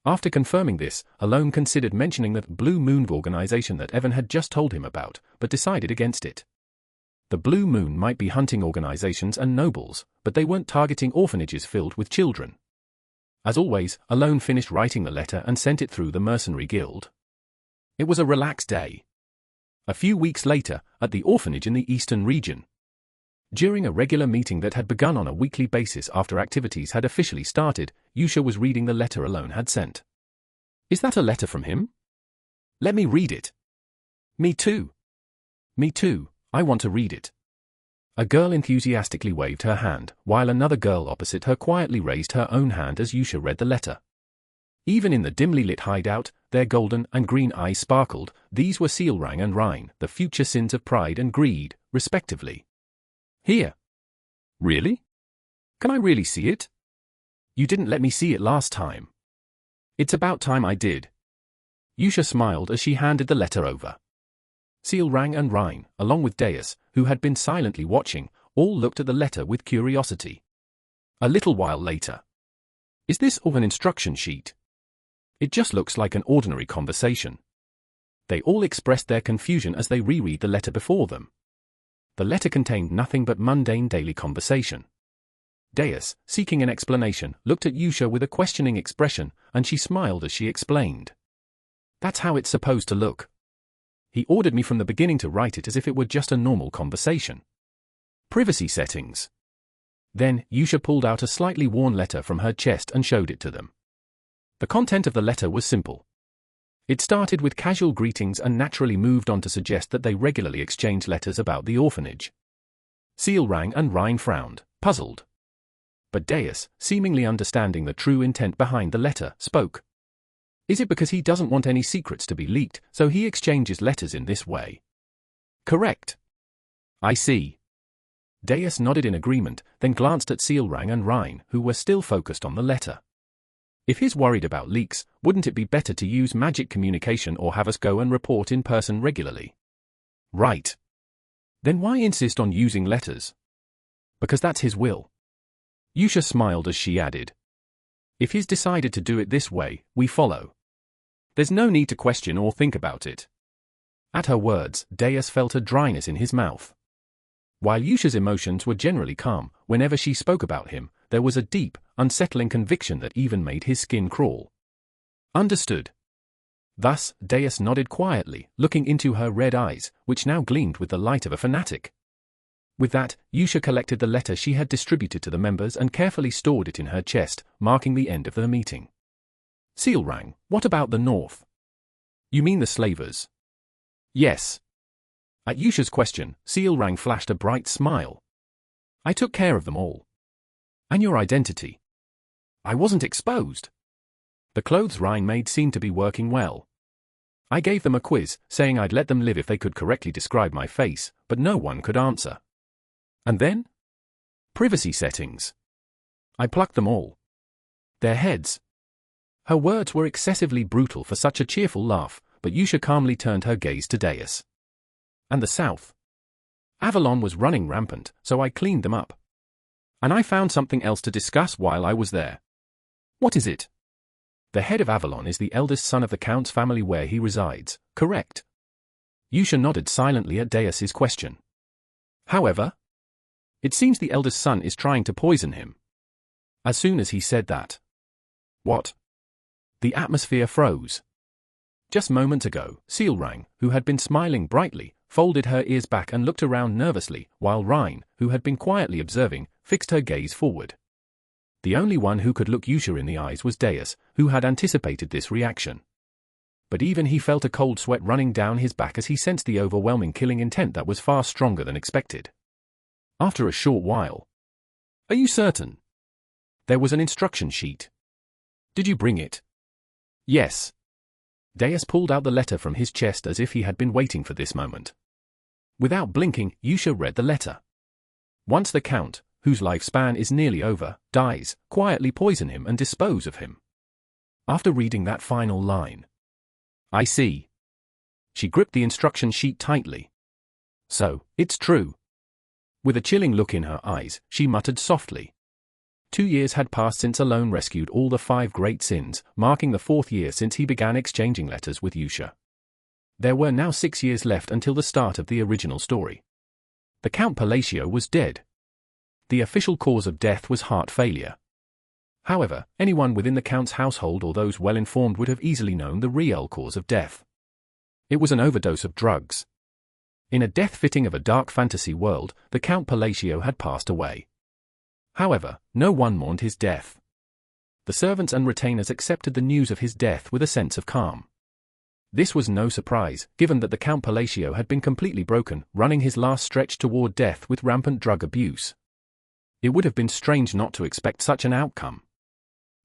After confirming this, Alone considered mentioning the Blue Moon organization that Evan had just told him about, but decided against it. The Blue Moon might be hunting organizations and nobles, but they weren't targeting orphanages filled with children. As always, Alone finished writing the letter and sent it through the Mercenary Guild. It was a relaxed day. A few weeks later, at the orphanage in the eastern region. During a regular meeting that had begun on a weekly basis after activities had officially started, Yusha was reading the letter Alone had sent. Is that a letter from him? Let me read it. Me too. Me too, I want to read it. A girl enthusiastically waved her hand, while another girl opposite her quietly raised her own hand as Yusha read the letter. Even in the dimly lit hideout, their golden and green eyes sparkled. These were Sealrang and Rhine, the future sins of pride and greed, respectively. Here. Really? Can I really see it? You didn't let me see it last time. It's about time I did. Yusha smiled as she handed the letter over. Sealrang and Rhine, along with Deus, who had been silently watching, all looked at the letter with curiosity. A little while later. Is this all an instruction sheet? It just looks like an ordinary conversation. They all expressed their confusion as they reread the letter before them. The letter contained nothing but mundane daily conversation. Deus, seeking an explanation, looked at Yusha with a questioning expression, and she smiled as she explained. That's how it's supposed to look. He ordered me from the beginning to write it as if it were just a normal conversation. Privacy settings. Then, Yusha pulled out a slightly worn letter from her chest and showed it to them. The content of the letter was simple. It started with casual greetings and naturally moved on to suggest that they regularly exchanged letters about the orphanage. Sealrang and Rhine frowned, puzzled. But Deus, seemingly understanding the true intent behind the letter, spoke. Is it because he doesn't want any secrets to be leaked, so he exchanges letters in this way? Correct. I see. Deus nodded in agreement, then glanced at Sealrang and Rhine, who were still focused on the letter. If he's worried about leaks, wouldn't it be better to use magic communication or have us go and report in person regularly? Right. Then why insist on using letters? Because that's his will. Yusha smiled as she added. If he's decided to do it this way, we follow. There's no need to question or think about it. At her words, Deus felt a dryness in his mouth. While Yusha's emotions were generally calm, whenever she spoke about him, there was a deep, unsettling conviction that even made his skin crawl. Understood. Thus, Deus nodded quietly, looking into her red eyes, which now gleamed with the light of a fanatic. With that, Yusha collected the letter she had distributed to the members and carefully stored it in her chest, marking the end of the meeting. Sealrang, what about the North? You mean the slavers? Yes. At Yusha's question, Sealrang flashed a bright smile. I took care of them all. And your identity? I wasn't exposed. The clothes Rhine made seemed to be working well. I gave them a quiz, saying I'd let them live if they could correctly describe my face, but no one could answer. And then? Privacy settings. I plucked them all. Their heads. Her words were excessively brutal for such a cheerful laugh, but Yusha calmly turned her gaze to Deus. And the South? Avalon was running rampant, so I cleaned them up. And I found something else to discuss while I was there. What is it? The head of Avalon is the eldest son of the Count's family where he resides, correct? Yusha nodded silently at Deus's question. However, it seems the eldest son is trying to poison him. As soon as he said that. What? The atmosphere froze. Just moments ago, Sealrang, who had been smiling brightly, folded her ears back and looked around nervously, while Rhine, who had been quietly observing, fixed her gaze forward. The only one who could look Yusha in the eyes was Deus, who had anticipated this reaction. But even he felt a cold sweat running down his back as he sensed the overwhelming killing intent that was far stronger than expected. After a short while. Are you certain? There was an instruction sheet. Did you bring it? Yes. Deus pulled out the letter from his chest as if he had been waiting for this moment. Without blinking, Yusha read the letter. Once the Count, whose lifespan is nearly over, dies, quietly poison him and dispose of him. After reading that final line. I see. She gripped the instruction sheet tightly. So, it's true. With a chilling look in her eyes, she muttered softly. 2 years had passed since Alone rescued all the 5 great sins, marking the 4th year since he began exchanging letters with Yusha. There were now 6 years left until the start of the original story. The Count Palacio was dead. The official cause of death was heart failure. However, anyone within the Count's household or those well-informed would have easily known the real cause of death. It was an overdose of drugs. In a death fitting of a dark fantasy world, the Count Palacio had passed away. However, no one mourned his death. The servants and retainers accepted the news of his death with a sense of calm. This was no surprise, given that the Count Palacio had been completely broken, running his last stretch toward death with rampant drug abuse. It would have been strange not to expect such an outcome.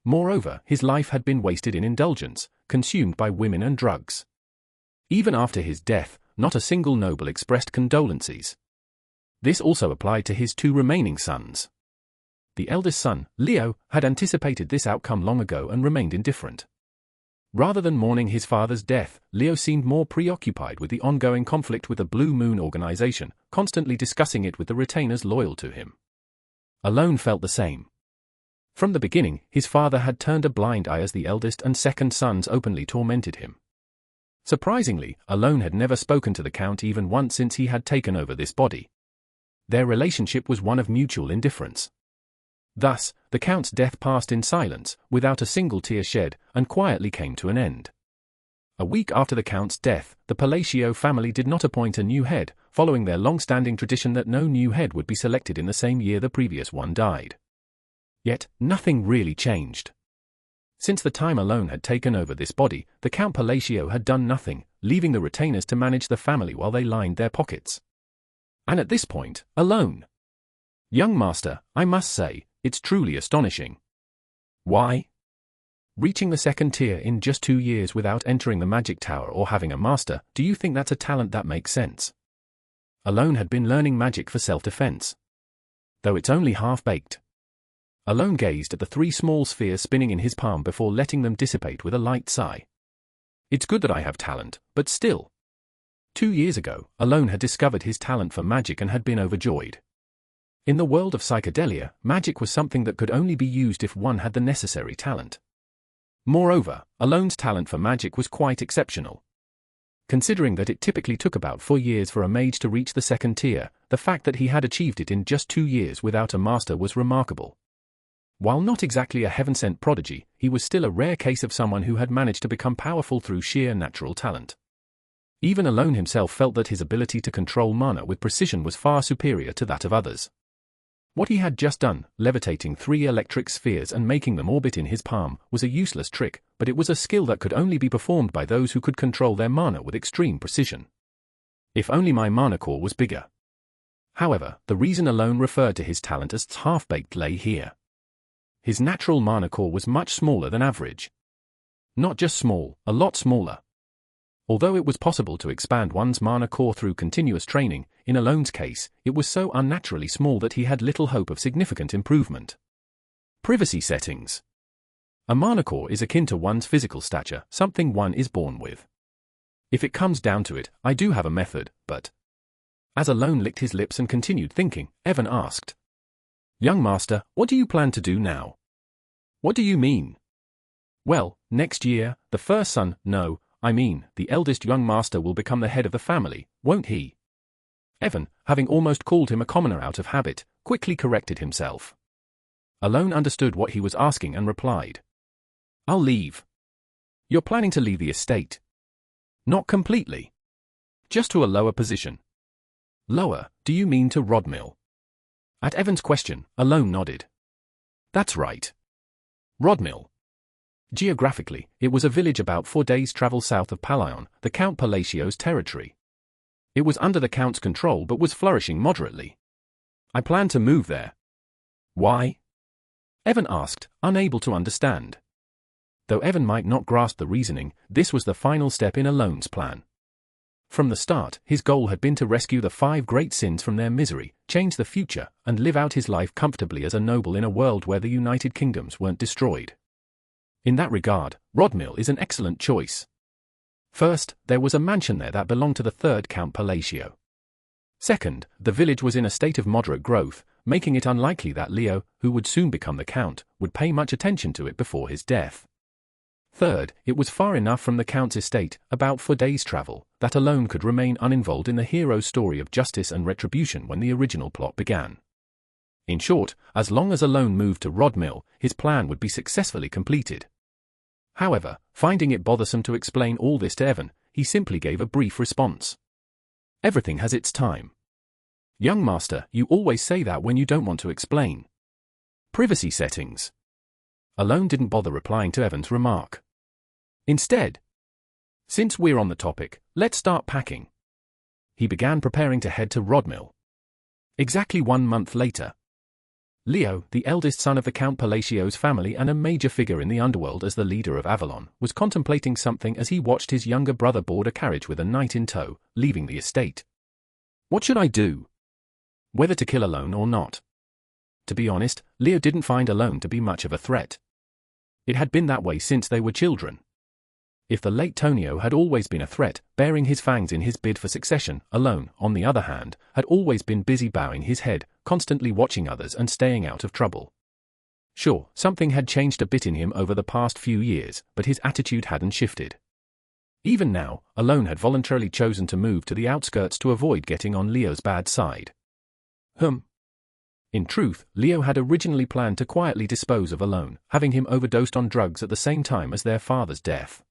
Moreover, his life had been wasted in indulgence, consumed by women and drugs. Even after his death, not a single noble expressed condolences. This also applied to his 2 remaining sons. The eldest son, Leo, had anticipated this outcome long ago and remained indifferent. Rather than mourning his father's death, Leo seemed more preoccupied with the ongoing conflict with the Blue Moon organization, constantly discussing it with the retainers loyal to him. Alone felt the same. From the beginning, his father had turned a blind eye as the eldest and second sons openly tormented him. Surprisingly, Alone had never spoken to the Count even once since he had taken over this body. Their relationship was one of mutual indifference. Thus, the Count's death passed in silence, without a single tear shed, and quietly came to an end. A week after the Count's death, the Palacio family did not appoint a new head, following their long-standing tradition that no new head would be selected in the same year the previous one died. Yet, nothing really changed. Since the time Alone had taken over this body, the Count Palacio had done nothing, leaving the retainers to manage the family while they lined their pockets. And at this point, Alone. Young master, I must say, it's truly astonishing. Why? Reaching the 2nd tier in just 2 years without entering the magic tower or having a master, do you think that's a talent that makes sense? Alone had been learning magic for self-defense. Though it's only half-baked. Alone gazed at the 3 small spheres spinning in his palm before letting them dissipate with a light sigh. It's good that I have talent, but still. 2 years ago, Alone had discovered his talent for magic and had been overjoyed. In the world of psychedelia, magic was something that could only be used if one had the necessary talent. Moreover, Alone's talent for magic was quite exceptional. Considering that it typically took about 4 years for a mage to reach the second tier, the fact that he had achieved it in just 2 years without a master was remarkable. While not exactly a heaven-sent prodigy, he was still a rare case of someone who had managed to become powerful through sheer natural talent. Even Alone himself felt that his ability to control mana with precision was far superior to that of others. What he had just done, levitating 3 electric spheres and making them orbit in his palm, was a useless trick, but it was a skill that could only be performed by those who could control their mana with extreme precision. If only my mana core was bigger. However, the reason Alone referred to his talent as half-baked lay here. His natural mana core was much smaller than average. Not just small, a lot smaller. Although it was possible to expand one's mana core through continuous training, in Alone's case, it was so unnaturally small that he had little hope of significant improvement. Privacy settings. A mana core is akin to one's physical stature, something one is born with. If it comes down to it, I do have a method, but... As Alone licked his lips and continued thinking, Evan asked, "Young master, what do you plan to do now?" "What do you mean?" "Well, next year, the first son, no, I mean, the eldest young master will become the head of the family, won't he?" Evan, having almost called him a commoner out of habit, quickly corrected himself. Alone understood what he was asking and replied, "I'll leave." "You're planning to leave the estate?" "Not completely. Just to a lower position." "Lower, do you mean to Rodmill?" At Evan's question, Alone nodded. "That's right. Rodmill." Geographically, it was a village about 4 days' travel south of Palayon, the Count Palacio's territory. It was under the Count's control but was flourishing moderately. "I plan to move there." "Why?" Evan asked, unable to understand. Though Evan might not grasp the reasoning, this was the final step in Alone's plan. From the start, his goal had been to rescue the 5 great sins from their misery, change the future, and live out his life comfortably as a noble in a world where the United Kingdoms weren't destroyed. In that regard, Rodmill is an excellent choice. First, there was a mansion there that belonged to the 3rd Count Palacio. Second, the village was in a state of moderate growth, making it unlikely that Leo, who would soon become the Count, would pay much attention to it before his death. Third, it was far enough from the Count's estate, about 4 days' travel, that Alone could remain uninvolved in the hero's story of justice and retribution when the original plot began. In short, as long as Alone moved to Rodmill, his plan would be successfully completed. However, finding it bothersome to explain all this to Evan, he simply gave a brief response. "Everything has its time. Young master, you always say that when you don't want to explain." Privacy settings. Alone didn't bother replying to Evan's remark. Instead, "Since we're on the topic, let's start packing." He began preparing to head to Rodmill. Exactly 1 month later, Leo, the eldest son of the Count Palacio's family and a major figure in the underworld as the leader of Avalon, was contemplating something as he watched his younger brother board a carriage with a knight in tow, leaving the estate. "What should I do? Whether to kill Alone or not?" To be honest, Leo didn't find Alone to be much of a threat. It had been that way since they were children. If the late Tonio had always been a threat, baring his fangs in his bid for succession, Alone, on the other hand, had always been busy bowing his head, constantly watching others and staying out of trouble. Sure, something had changed a bit in him over the past few years, but his attitude hadn't shifted. Even now, Alone had voluntarily chosen to move to the outskirts to avoid getting on Leo's bad side. In truth, Leo had originally planned to quietly dispose of Alone, having him overdosed on drugs at the same time as their father's death.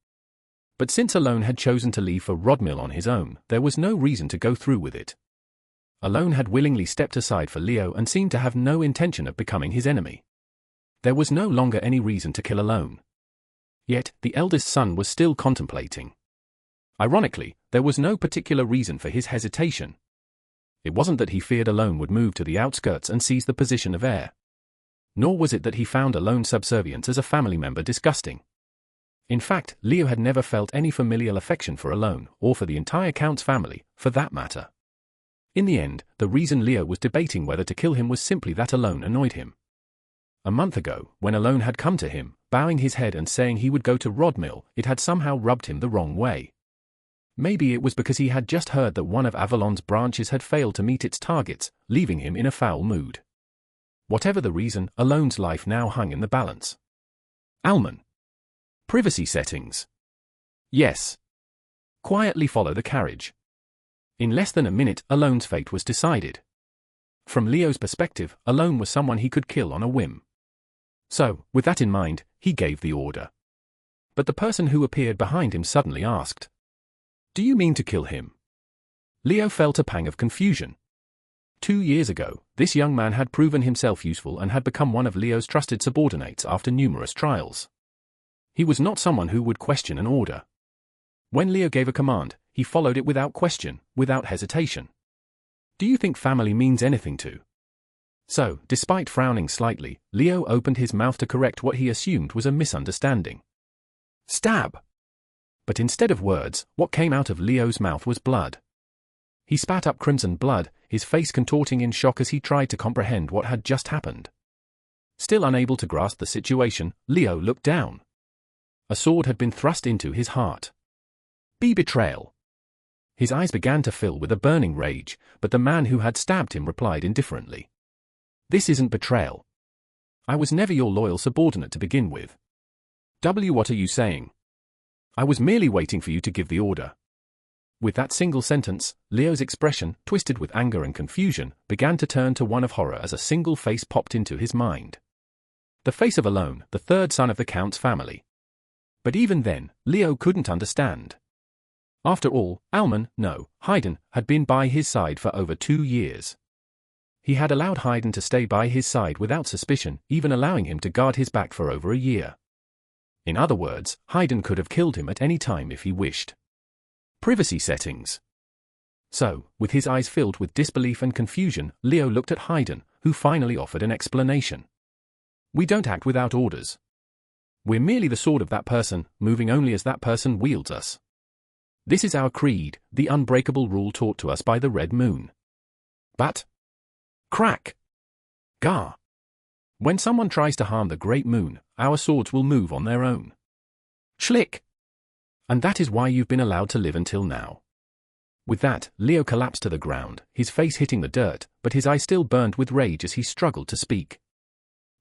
But since Alone had chosen to leave for Rodmill on his own, there was no reason to go through with it. Alone had willingly stepped aside for Leo and seemed to have no intention of becoming his enemy. There was no longer any reason to kill Alone. Yet, the eldest son was still contemplating. Ironically, there was no particular reason for his hesitation. It wasn't that he feared Alone would move to the outskirts and seize the position of heir. Nor was it that he found Alone's subservience as a family member disgusting. In fact, Leo had never felt any familial affection for Alone, or for the entire Count's family, for that matter. In the end, the reason Leo was debating whether to kill him was simply that Alone annoyed him. A month ago, when Alone had come to him, bowing his head and saying he would go to Rodmill, it had somehow rubbed him the wrong way. Maybe it was because he had just heard that one of Avalon's branches had failed to meet its targets, leaving him in a foul mood. Whatever the reason, Alone's life now hung in the balance. Alman. Privacy settings. Yes. Quietly follow the carriage. In less than a minute, Alone's fate was decided. From Leo's perspective, Alone was someone he could kill on a whim. So, with that in mind, he gave the order. But the person who appeared behind him suddenly asked, "Do you mean to kill him?" Leo felt a pang of confusion. 2 years ago, this young man had proven himself useful and had become one of Leo's trusted subordinates after numerous trials. He was not someone who would question an order. When Leo gave a command, he followed it without question, without hesitation. Do you think family means anything to? So, despite frowning slightly, Leo opened his mouth to correct what he assumed was a misunderstanding. Stab! But instead of words, what came out of Leo's mouth was blood. He spat up crimson blood, his face contorting in shock as he tried to comprehend what had just happened. Still unable to grasp the situation, Leo looked down. A sword had been thrust into his heart. Be betrayal. His eyes began to fill with a burning rage, but the man who had stabbed him replied indifferently. This isn't betrayal. I was never your loyal subordinate to begin with. What are you saying? I was merely waiting for you to give the order. With that single sentence, Leo's expression, twisted with anger and confusion, began to turn to one of horror as a single face popped into his mind. The face of Alone, the third son of the Count's family. But even then, Leo couldn't understand. After all, Haydn, had been by his side for over 2 years. He had allowed Haydn to stay by his side without suspicion, even allowing him to guard his back for over a year. In other words, Haydn could have killed him at any time if he wished. Privacy settings. So, with his eyes filled with disbelief and confusion, Leo looked at Haydn, who finally offered an explanation. We don't act without orders. We're merely the sword of that person, moving only as that person wields us. This is our creed, the unbreakable rule taught to us by the Red Moon. But crack! Gar! When someone tries to harm the Great Moon, our swords will move on their own. Schlick! And that is why you've been allowed to live until now. With that, Leo collapsed to the ground, his face hitting the dirt, but his eyes still burned with rage as he struggled to speak.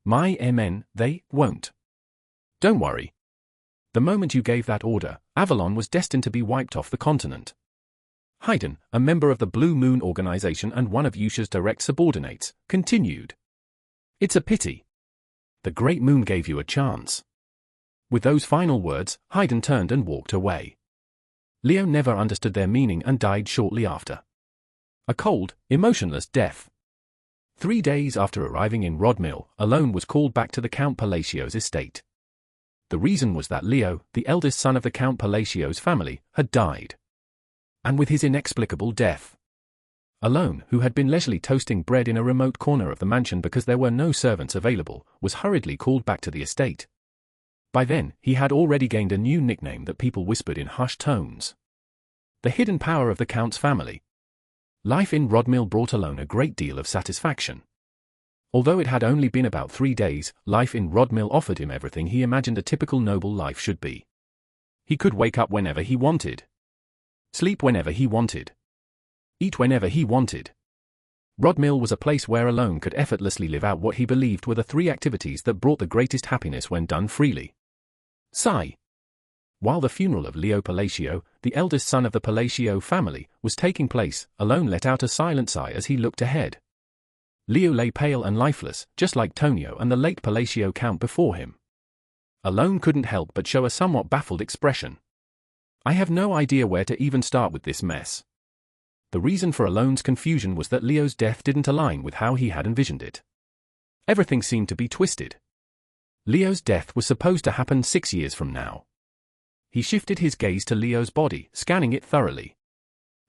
They won't. Don't worry. The moment you gave that order, Avalon was destined to be wiped off the continent. Haydn, a member of the Blue Moon organization and one of Yusha's direct subordinates, continued. It's a pity. The Great Moon gave you a chance. With those final words, Haydn turned and walked away. Leo never understood their meaning and died shortly after. A cold, emotionless death. 3 days after arriving in Rodmill, Alone was called back to the Count Palacio's estate. The reason was that Leo, the eldest son of the Count Palacio's family, had died. And with his inexplicable death, Alone, who had been leisurely toasting bread in a remote corner of the mansion because there were no servants available, was hurriedly called back to the estate. By then, he had already gained a new nickname that people whispered in hushed tones. The hidden power of the Count's family. Life in Rodmill brought Alone a great deal of satisfaction. Although it had only been about 3 days, life in Rodmill offered him everything he imagined a typical noble life should be. He could wake up whenever he wanted. Sleep whenever he wanted. Eat whenever he wanted. Rodmill was a place where Alone could effortlessly live out what he believed were the 3 activities that brought the greatest happiness when done freely. Sigh. While the funeral of Leo Palacio, the eldest son of the Palacio family, was taking place, Alone let out a silent sigh as he looked ahead. Leo lay pale and lifeless, just like Tonio and the late Palacio Count before him. Alone couldn't help but show a somewhat baffled expression. I have no idea where to even start with this mess. The reason for Alone's confusion was that Leo's death didn't align with how he had envisioned it. Everything seemed to be twisted. Leo's death was supposed to happen 6 years from now. He shifted his gaze to Leo's body, scanning it thoroughly.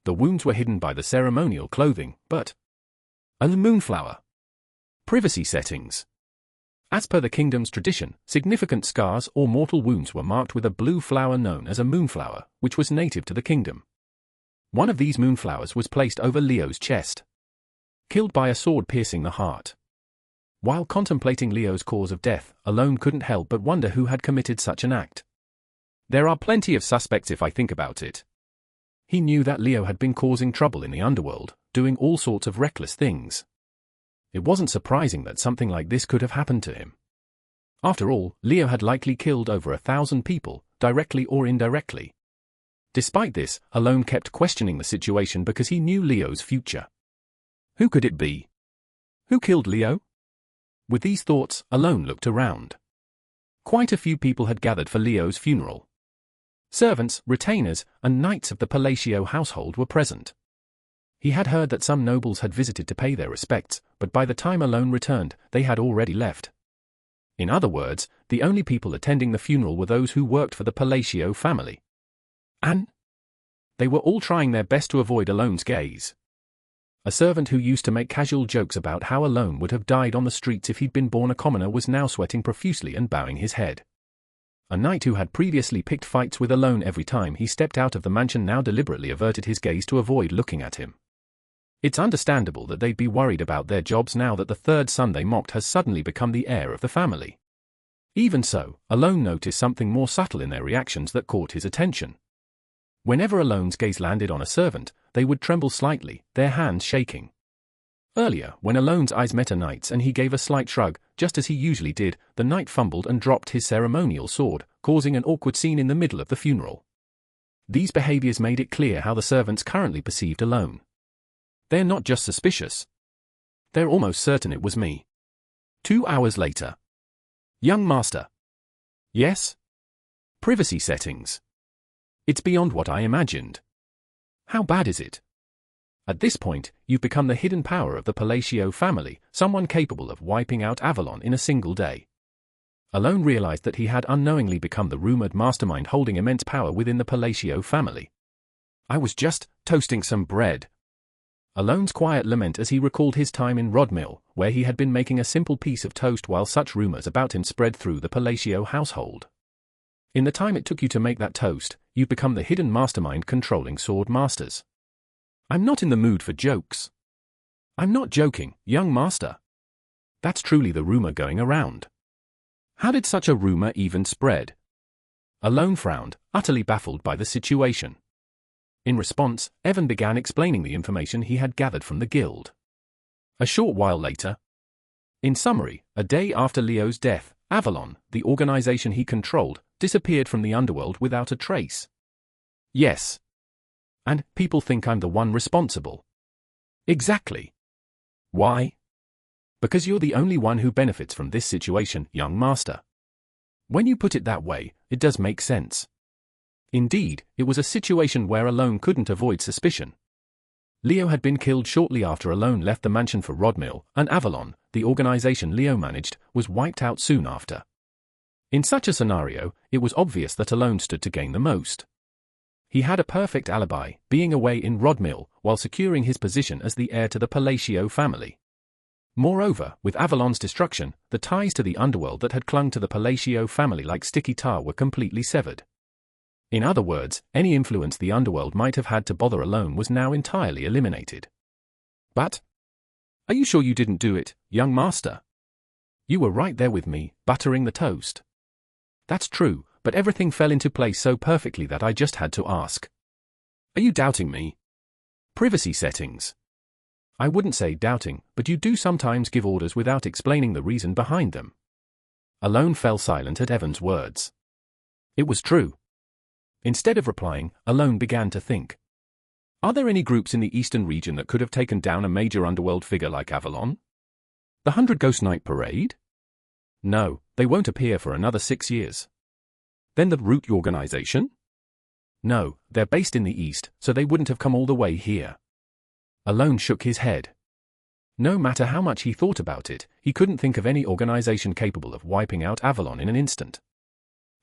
The wounds were hidden by the ceremonial clothing, but a moonflower. Privacy settings. As per the kingdom's tradition, significant scars or mortal wounds were marked with a blue flower known as a moonflower, which was native to the kingdom. One of these moonflowers was placed over Leo's chest. Killed by a sword piercing the heart. While contemplating Leo's cause of death, Alone couldn't help but wonder who had committed such an act. There are plenty of suspects if I think about it. He knew that Leo had been causing trouble in the underworld, doing all sorts of reckless things. It wasn't surprising that something like this could have happened to him. After all, Leo had likely killed over 1,000 people, directly or indirectly. Despite this, Alone kept questioning the situation because he knew Leo's future. Who could it be? Who killed Leo? With these thoughts, Alone looked around. Quite a few people had gathered for Leo's funeral. Servants, retainers, and knights of the Palacio household were present. He had heard that some nobles had visited to pay their respects, but by the time Alone returned, they had already left. In other words, the only people attending the funeral were those who worked for the Palacio family. And they were all trying their best to avoid Alone's gaze. A servant who used to make casual jokes about how Alone would have died on the streets if he'd been born a commoner was now sweating profusely and bowing his head. A knight who had previously picked fights with Alone every time he stepped out of the mansion now deliberately averted his gaze to avoid looking at him. It's understandable that they'd be worried about their jobs now that the third son they mocked has suddenly become the heir of the family. Even so, Alone noticed something more subtle in their reactions that caught his attention. Whenever Alone's gaze landed on a servant, they would tremble slightly, their hands shaking. Earlier, when Alone's eyes met a knight's and he gave a slight shrug, just as he usually did, the knight fumbled and dropped his ceremonial sword, causing an awkward scene in the middle of the funeral. These behaviors made it clear how the servants currently perceived Alone. They're not just suspicious. They're almost certain it was me. 2 hours later. Young master. Yes? Privacy settings. It's beyond what I imagined. How bad is it? At this point, you've become the hidden power of the Palacio family, someone capable of wiping out Avalon in a single day. Alone realized that he had unknowingly become the rumored mastermind holding immense power within the Palacio family. I was just toasting some bread. Alone's quiet lament as he recalled his time in Rodmill, where he had been making a simple piece of toast while such rumors about him spread through the Palacio household. In the time it took you to make that toast, you've become the hidden mastermind controlling sword masters. I'm not in the mood for jokes. I'm not joking, young master. That's truly the rumor going around. How did such a rumor even spread? Alone frowned, utterly baffled by the situation. In response, Evan began explaining the information he had gathered from the guild. A short while later. In summary, a day after Leo's death, Avalon, the organization he controlled, disappeared from the underworld without a trace. Yes. And people think I'm the one responsible. Exactly. Why? Because you're the only one who benefits from this situation, young master. When you put it that way, it does make sense. Indeed, it was a situation where Alone couldn't avoid suspicion. Leo had been killed shortly after Alone left the mansion for Rodmill, and Avalon, the organization Leo managed, was wiped out soon after. In such a scenario, it was obvious that Alone stood to gain the most. He had a perfect alibi, being away in Rodmill, while securing his position as the heir to the Palacio family. Moreover, with Avalon's destruction, the ties to the underworld that had clung to the Palacio family like sticky tar were completely severed. In other words, any influence the underworld might have had to bother Alone was now entirely eliminated. But? Are you sure you didn't do it, young master? You were right there with me, buttering the toast. That's true, but everything fell into place so perfectly that I just had to ask. Are you doubting me? Privacy settings. I wouldn't say doubting, but you do sometimes give orders without explaining the reason behind them. Alone fell silent at Evan's words. It was true. Instead of replying, Alone began to think. Are there any groups in the eastern region that could have taken down a major underworld figure like Avalon? The 100 Ghost Night Parade? No, they won't appear for another 6 years. Then the Root organization? No, they're based in the east, so they wouldn't have come all the way here. Alone shook his head. No matter how much he thought about it, he couldn't think of any organization capable of wiping out Avalon in an instant.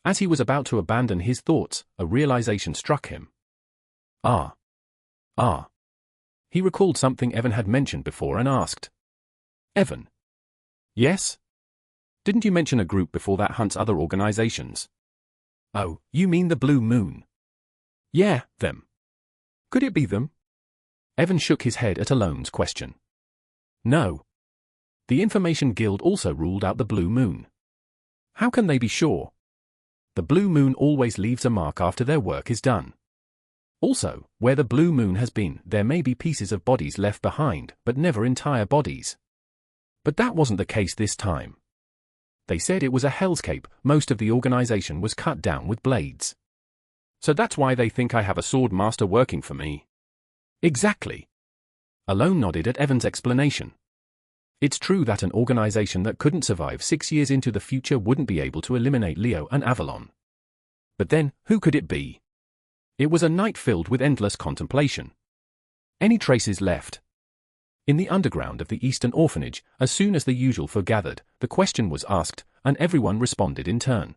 As he was about to abandon his thoughts, a realization struck him. Ah. He recalled something Evan had mentioned before and asked. Evan. Yes? Didn't you mention a group before that hunts other organizations? Oh, you mean the Blue Moon? Yeah, them. Could it be them? Evan shook his head at Alone's question. No. The Information Guild also ruled out the Blue Moon. How can they be sure? The Blue Moon always leaves a mark after their work is done. Also, where the blue moon has been, there may be pieces of bodies left behind, but never entire bodies. But that wasn't the case this time. They said it was a hellscape, most of the organization was cut down with blades. So that's why they think I have a sword master working for me. Exactly. Alone nodded at Evan's explanation. It's true that an organization that couldn't survive 6 years into the future wouldn't be able to eliminate Leo and Avalon. But then, who could it be? It was a night filled with endless contemplation. Any traces left? In the underground of the Eastern Orphanage, as soon as the usual foregathered, the question was asked, and everyone responded in turn.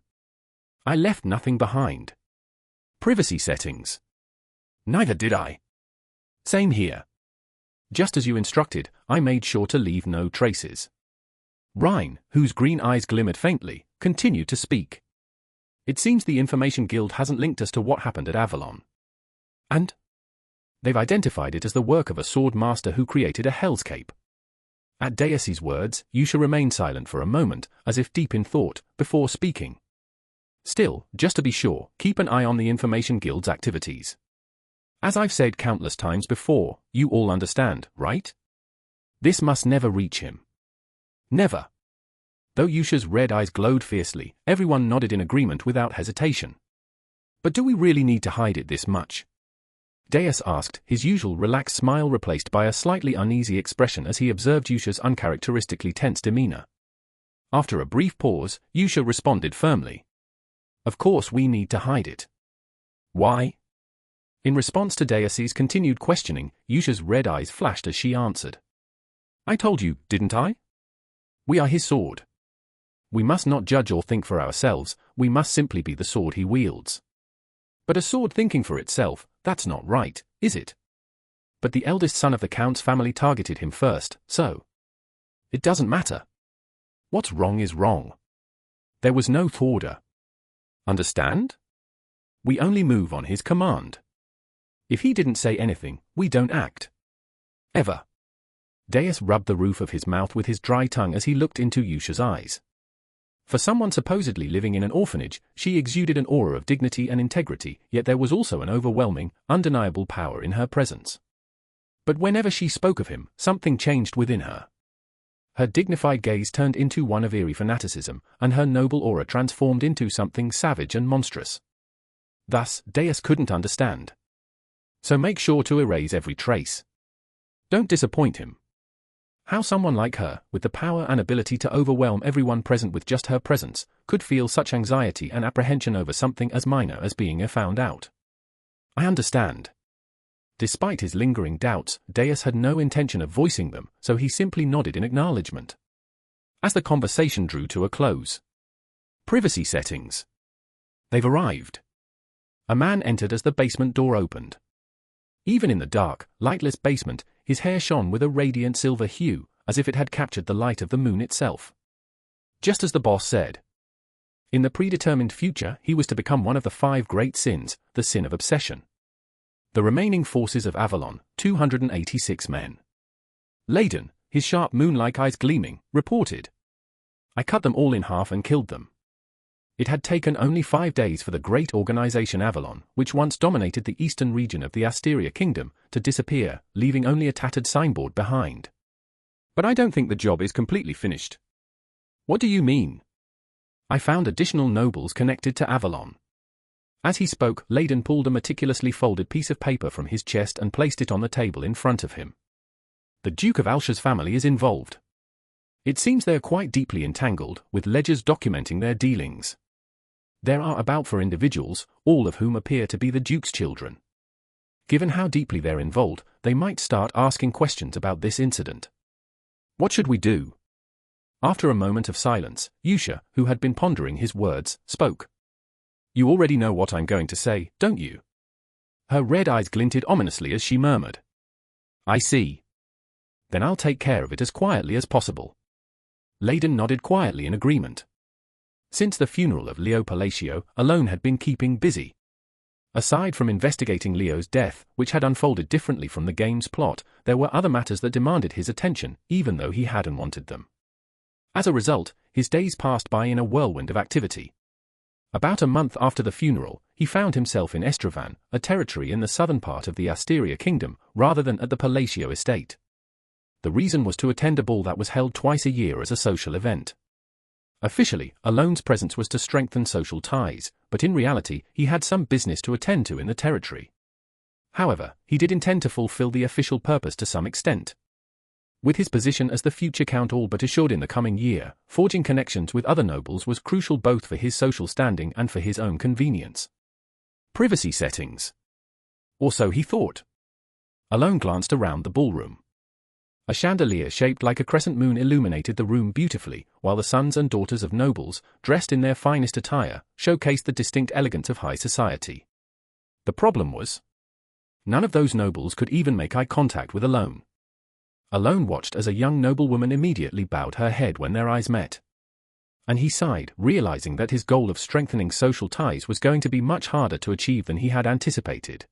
I left nothing behind. Privacy settings. Neither did I. Same here. Just as you instructed, I made sure to leave no traces. Rhine, whose green eyes glimmered faintly, continued to speak. It seems the Information Guild hasn't linked us to what happened at Avalon. And? They've identified it as the work of a sword master who created a hellscape. At Deus's words, Yusha remained silent for a moment, as if deep in thought, before speaking. Still, just to be sure, keep an eye on the Information Guild's activities. As I've said countless times before, you all understand, right? This must never reach him. Never. Though Yusha's red eyes glowed fiercely, everyone nodded in agreement without hesitation. But do we really need to hide it this much? Deus asked, his usual relaxed smile replaced by a slightly uneasy expression as he observed Yusha's uncharacteristically tense demeanor. After a brief pause, Yusha responded firmly. Of course we need to hide it. Why? In response to Deus's continued questioning, Yusha's red eyes flashed as she answered. I told you, didn't I? We are his sword. We must not judge or think for ourselves, we must simply be the sword he wields. But a sword thinking for itself, that's not right, is it? But the eldest son of the Count's family targeted him first, so. It doesn't matter. What's wrong is wrong. There was no order. Understand? We only move on his command. If he didn't say anything, we don't act. Ever. Deus rubbed the roof of his mouth with his dry tongue as he looked into Yusha's eyes. For someone supposedly living in an orphanage, she exuded an aura of dignity and integrity, yet there was also an overwhelming, undeniable power in her presence. But whenever she spoke of him, something changed within her. Her dignified gaze turned into one of eerie fanaticism, and her noble aura transformed into something savage and monstrous. Thus, Deus couldn't understand. So make sure to erase every trace. Don't disappoint him. How someone like her, with the power and ability to overwhelm everyone present with just her presence, could feel such anxiety and apprehension over something as minor as being found out. I understand. Despite his lingering doubts, Deus had no intention of voicing them, so he simply nodded in acknowledgement. As the conversation drew to a close. Privacy settings. They've arrived. A man entered as the basement door opened. Even in the dark, lightless basement, his hair shone with a radiant silver hue, as if it had captured the light of the moon itself. Just as the boss said. In the predetermined future, he was to become one of the 5 great sins, the sin of obsession. The remaining forces of Avalon, 286 men. Layden, his sharp moon-like eyes gleaming, reported. I cut them all in half and killed them. It had taken only 5 days for the great organization Avalon, which once dominated the eastern region of the Asteria Kingdom, to disappear, leaving only a tattered signboard behind. But I don't think the job is completely finished. What do you mean? I found additional nobles connected to Avalon. As he spoke, Layden pulled a meticulously folded piece of paper from his chest and placed it on the table in front of him. The Duke of Alsha's family is involved. It seems they are quite deeply entangled, with ledgers documenting their dealings. There are about 4 individuals, all of whom appear to be the Duke's children. Given how deeply they're involved, they might start asking questions about this incident. What should we do? After a moment of silence, Yusha, who had been pondering his words, spoke. You already know what I'm going to say, don't you? Her red eyes glinted ominously as she murmured. I see. Then I'll take care of it as quietly as possible. Layden nodded quietly in agreement. Since the funeral of Leo Palacio, Alone had been keeping busy. Aside from investigating Leo's death, which had unfolded differently from the game's plot, there were other matters that demanded his attention, even though he hadn't wanted them. As a result, his days passed by in a whirlwind of activity. About a month after the funeral, he he found himself in Estravan, a territory in the southern part of the Asteria kingdom, rather than at the Palacio estate. The reason was to attend a ball that was held twice a year as a social event. Officially, Alone's presence was to strengthen social ties, but in reality, he had some business to attend to in the territory. However, he did intend to fulfill the official purpose to some extent. With his position as the future Count all but assured in the coming year, forging connections with other nobles was crucial both for his social standing and for his own convenience. Privacy settings. Or so he thought. Alone glanced around the ballroom. A chandelier shaped like a crescent moon illuminated the room beautifully, while the sons and daughters of nobles, dressed in their finest attire, showcased the distinct elegance of high society. The problem was, none of those nobles could even make eye contact with Alone. Alone watched as a young noblewoman immediately bowed her head when their eyes met. And he sighed, realizing that his goal of strengthening social ties was going to be much harder to achieve than he had anticipated.